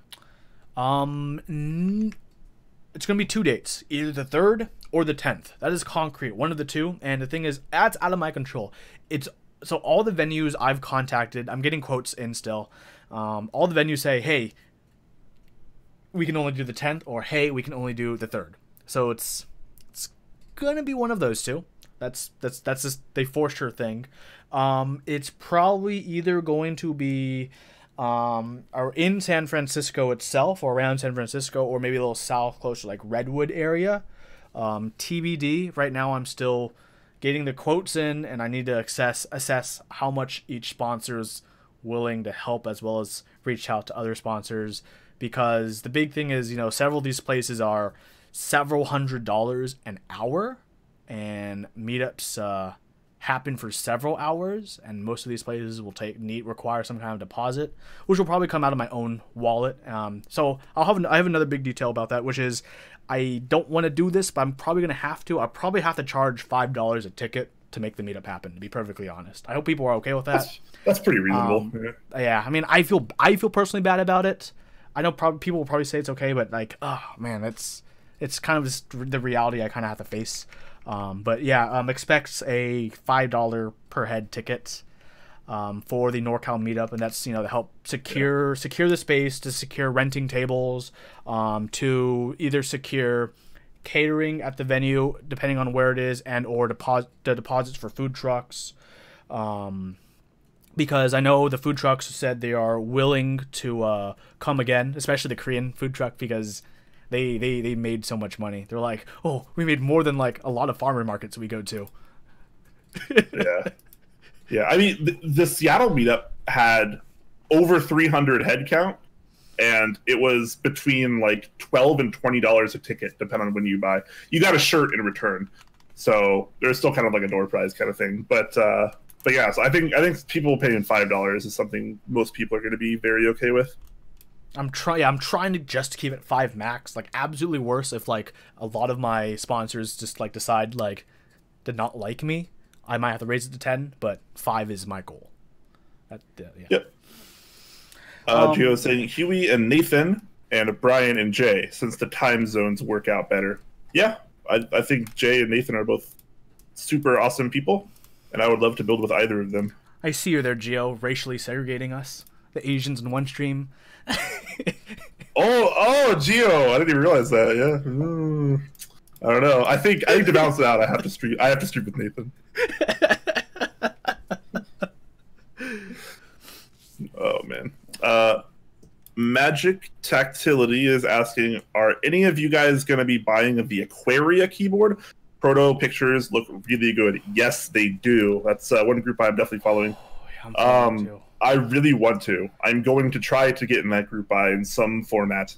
It's going to be 2 dates, either the 3rd or the 10th. That is concrete, one of the 2. And the thing is, that's out of my control. So all the venues I've contacted, I'm getting quotes in still. All the venues say, hey, we can only do the 10th, or hey, we can only do the 3rd. So it's going to be one of those 2. That's just a for sure thing. It's probably either going to be or in San Francisco itself, or around San Francisco, or maybe a little south, closer to like Redwood area. TBD. Right now, I'm still getting the quotes in, and I need to assess how much each sponsor is willing to help, as well as reach out to other sponsors. Because the big thing is, you know, several of these places are several $100s an hour, and meetups happen for several hours, and most of these places will require some kind of deposit, which will probably come out of my own wallet. So I have another big detail about that, which is I don't want to do this, but I'm probably gonna have to. I'll probably have to charge $5 a ticket to make the meetup happen. To be perfectly honest, I hope people are okay with that. That's pretty reasonable. Yeah, I mean, I feel personally bad about it. I know people will probably say it's okay, but like, oh man, it's kind of just the reality I kind of have to face. But yeah, expects a $5 per head ticket for the NorCal meetup, and that's, you know, to help secure the space, to secure renting tables, to either secure catering at the venue depending on where it is, and or deposits for food trucks. Because I know the food trucks said they are willing to come again, especially the Korean food truck, because they made so much money. They're like, oh, we made more than like a lot of farmer markets we go to. Yeah. I mean, the Seattle meetup had over 300 head count, and it was between like $12 and $20 a ticket, depending on when you buy. You got a shirt in return, so there's still kind of like a door prize kind of thing. But yeah, so I think people paying $5 is something most people are going to be very okay with. I'm trying to just keep it 5 max. Like, absolutely worse if like a lot of my sponsors just like decide like did not like me, I might have to raise it to 10, but 5 is my goal. Yeah. Yep. Gio is saying Huey and Nathan and Brian and Jay, since the time zones work out better. Yeah, I think Jay and Nathan are both super awesome people, and I would love to build with either of them. I see you there, Gio, racially segregating us, the Asians in one stream. oh, Gio, I didn't even realize that. Yeah, I don't know. I think to balance it out, I have to stream with Nathan. Oh man. Magic Tactility is asking, are any of you guys going to be buying the Aquaria keyboard? Proto pictures look really good. Yes, they do. That's one group I'm definitely following. I really want to. I'm going to try to get in that group buy in some format.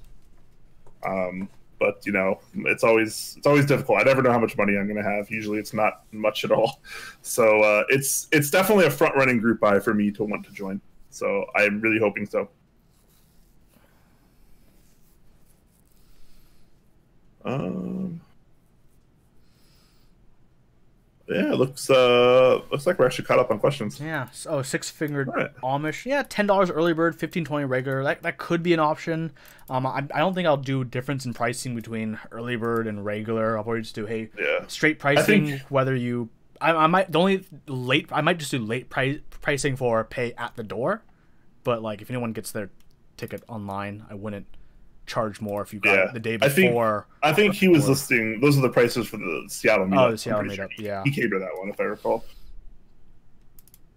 But you know, it's always difficult. I never know how much money I'm going to have. Usually, it's not much at all. So it's definitely a front running group buy for me to want to join. So I'm really hoping so. Yeah, looks like we're actually caught up on questions. Yeah. So, six-fingered Amish. Yeah, $10 early bird, $15.20 regular. That could be an option. I don't think I'll do difference in pricing between early bird and regular. I'll probably just do straight pricing. Whether you, I might just do late pricing for pay at the door. But like, if anyone gets their ticket online, I wouldn't charge more if you got it the day before. I think he was listing, those are the prices for the Seattle meetup. Oh, the Seattle meetup, yeah. He came to that one, if I recall.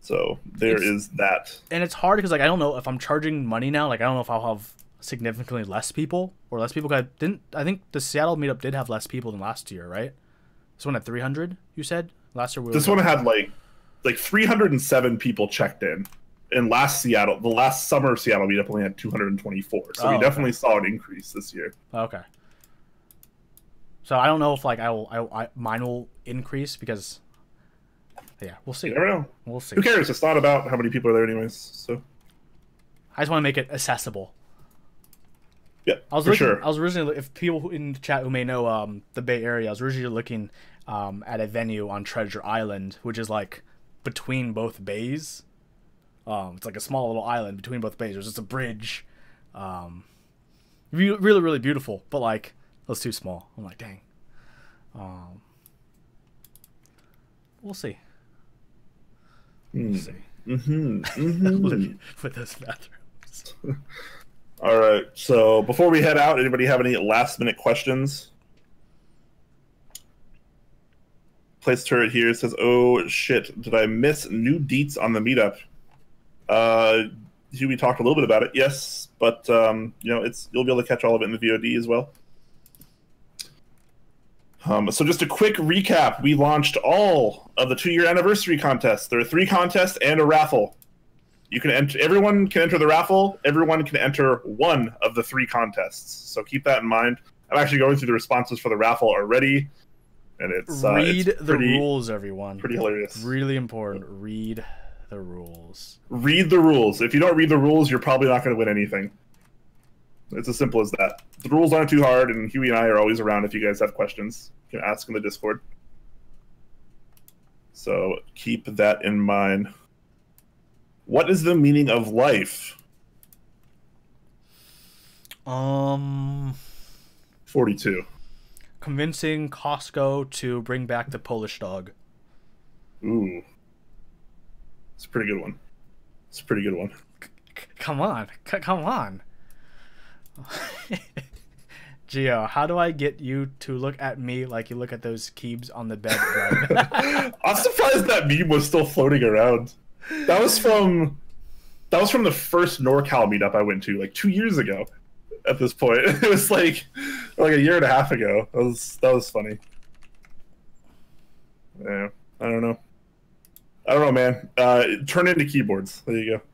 So there is that. And it's hard because like I don't know if I'm charging money now. Like I don't know if I'll have significantly less people or less people. I think the Seattle meetup did have less people than last year, right? This one had 300. You said last year. This one had like 307 people checked in. And the last summer Seattle meetup only had 224. So we definitely saw an increase this year. Okay. So I don't know if like mine will increase because, yeah, we'll see. You never know. We'll see. Who cares? It's not about how many people are there anyways. So I just want to make it accessible. Yeah, I was originally, if people in the chat who may know the Bay Area, I was originally looking at a venue on Treasure Island, which is like between both bays. It's like a small little island between both bays. There's just a bridge. Really, really beautiful. But like, it was too small. I'm like, dang. We'll see. We'll see. With those bathrooms. All right. So before we head out, anybody have any last minute questions? Place turret here says, "Oh shit! Did I miss new deets on the meetup?" Huey talked a little bit about it, yes, but you know, you'll be able to catch all of it in the VOD as well. So just a quick recap: we launched all of the 2-year anniversary contests. There are 3 contests and a raffle. You can enter. Everyone can enter the raffle. Everyone can enter one of the 3 contests. So keep that in mind. I'm actually going through the responses for the raffle already, and it's read the rules, everyone. Pretty hilarious. Really important. Read the rules. Read the rules. If you don't read the rules, you're probably not going to win anything. It's as simple as that. The rules aren't too hard, and Huey and I are always around if you guys have questions. You can ask in the Discord. So keep that in mind. What is the meaning of life? 42. Convincing Costco to bring back the Polish dog. Ooh. It's a pretty good one. It's a pretty good one. Come on. Come on. Gio, how do I get you to look at me like you look at those keebs on the bed? I'm surprised that meme was still floating around. That was from the first NorCal meetup I went to, like 2 years ago. At this point, it was like a year and a half ago. That was funny. Yeah, I don't know, man. Turn into keyboards. There you go.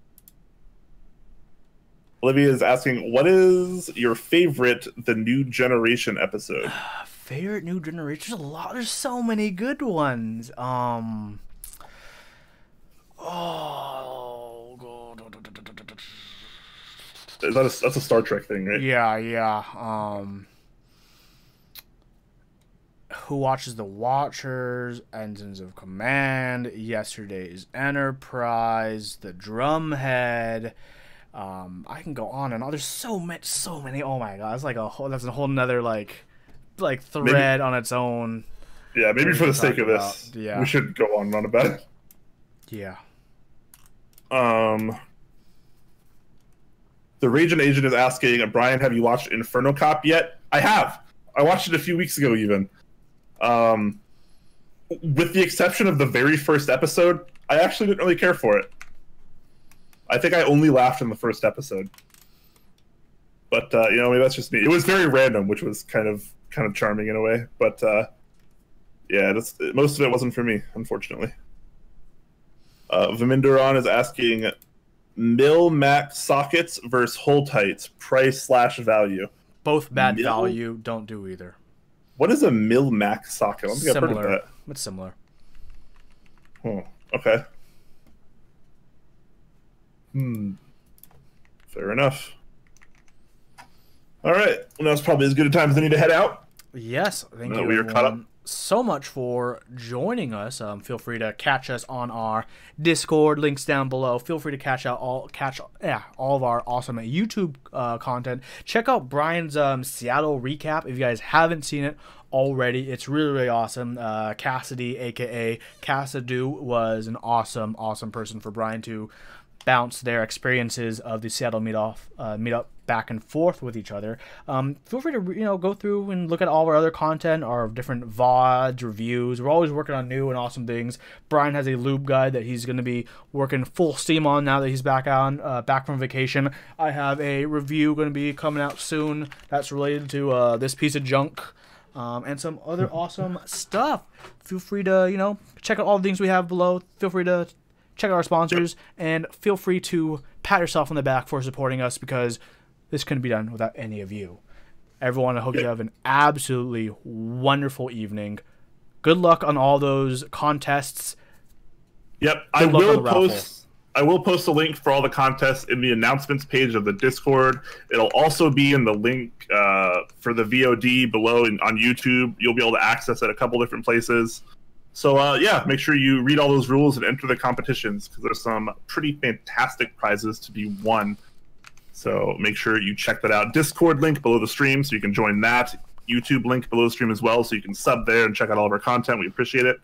Olivia is asking, what is your favorite The New Generation episode? Favorite New Generation? There's a lot. There's so many good ones. Oh, God. That's a Star Trek thing, right? Yeah. Who Watches the Watchers, Engines of Command, Yesterday's Enterprise, The Drumhead. I can go on and on. There's so many. Oh my god, that's a whole nother like thread on its own. Yeah, maybe for the sake of this, yeah, we should go on and on about it. Yeah. The Raging Agent is asking, Brian, have you watched Inferno Cop yet? I have. I watched it a few weeks ago, even. With the exception of the very first episode, I actually didn't really care for it. I think I only laughed in the first episode. But, maybe that's just me. It was very random, which was kind of charming in a way. But, yeah, most of it wasn't for me, unfortunately. Viminduron is asking, Mil-Mac sockets versus Holtites, price/value. Both bad value, don't do either. What is a Mil-Mac socket? I don't think I've heard of that. It's similar. Oh, okay. Fair enough. All right. Well, now's probably as good a time as any to head out. Yes. Thank you. We are caught up. So much for joining us. Feel free to catch us on our Discord, links down below. Feel free to catch all of our awesome YouTube content. Check out Brian's Seattle recap if you guys haven't seen it already. It's really awesome. Cassidy, aka Cassadoo, was an awesome person for Brian to bounce their experiences of the Seattle meetup back and forth with each other. Feel free to go through and look at all of our other content, our different VODs, reviews. We're always working on new and awesome things. Brian has a lube guide that he's going to be working full steam on now that he's back from vacation. I have a review going to be coming out soon that's related to this piece of junk. And some other awesome stuff. Feel free to, check out all the things we have below. Feel free to check out our sponsors, and feel free to pat yourself on the back for supporting us, because this couldn't be done without any of you. Everyone, I hope you have an absolutely wonderful evening. Good luck on all those contests. Yep, I will post a link for all the contests in the announcements page of the Discord. It'll also be in the link for the VOD below on YouTube. You'll be able to access it a couple different places. So, yeah, make sure you read all those rules and enter the competitions, because there's some pretty fantastic prizes to be won. So make sure you check that out. Discord link below the stream so you can join that. YouTube link below the stream as well so you can sub there and check out all of our content. We appreciate it.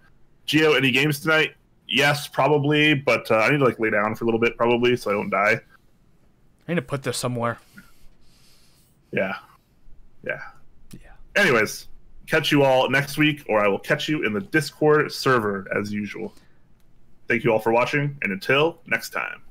Gio, any games tonight? Yes, probably, but I need to lay down for a little bit probably so I don't die. I need to put this somewhere. Yeah. Anyways, catch you all next week, or I will catch you in the Discord server as usual. Thank you all for watching, and until next time.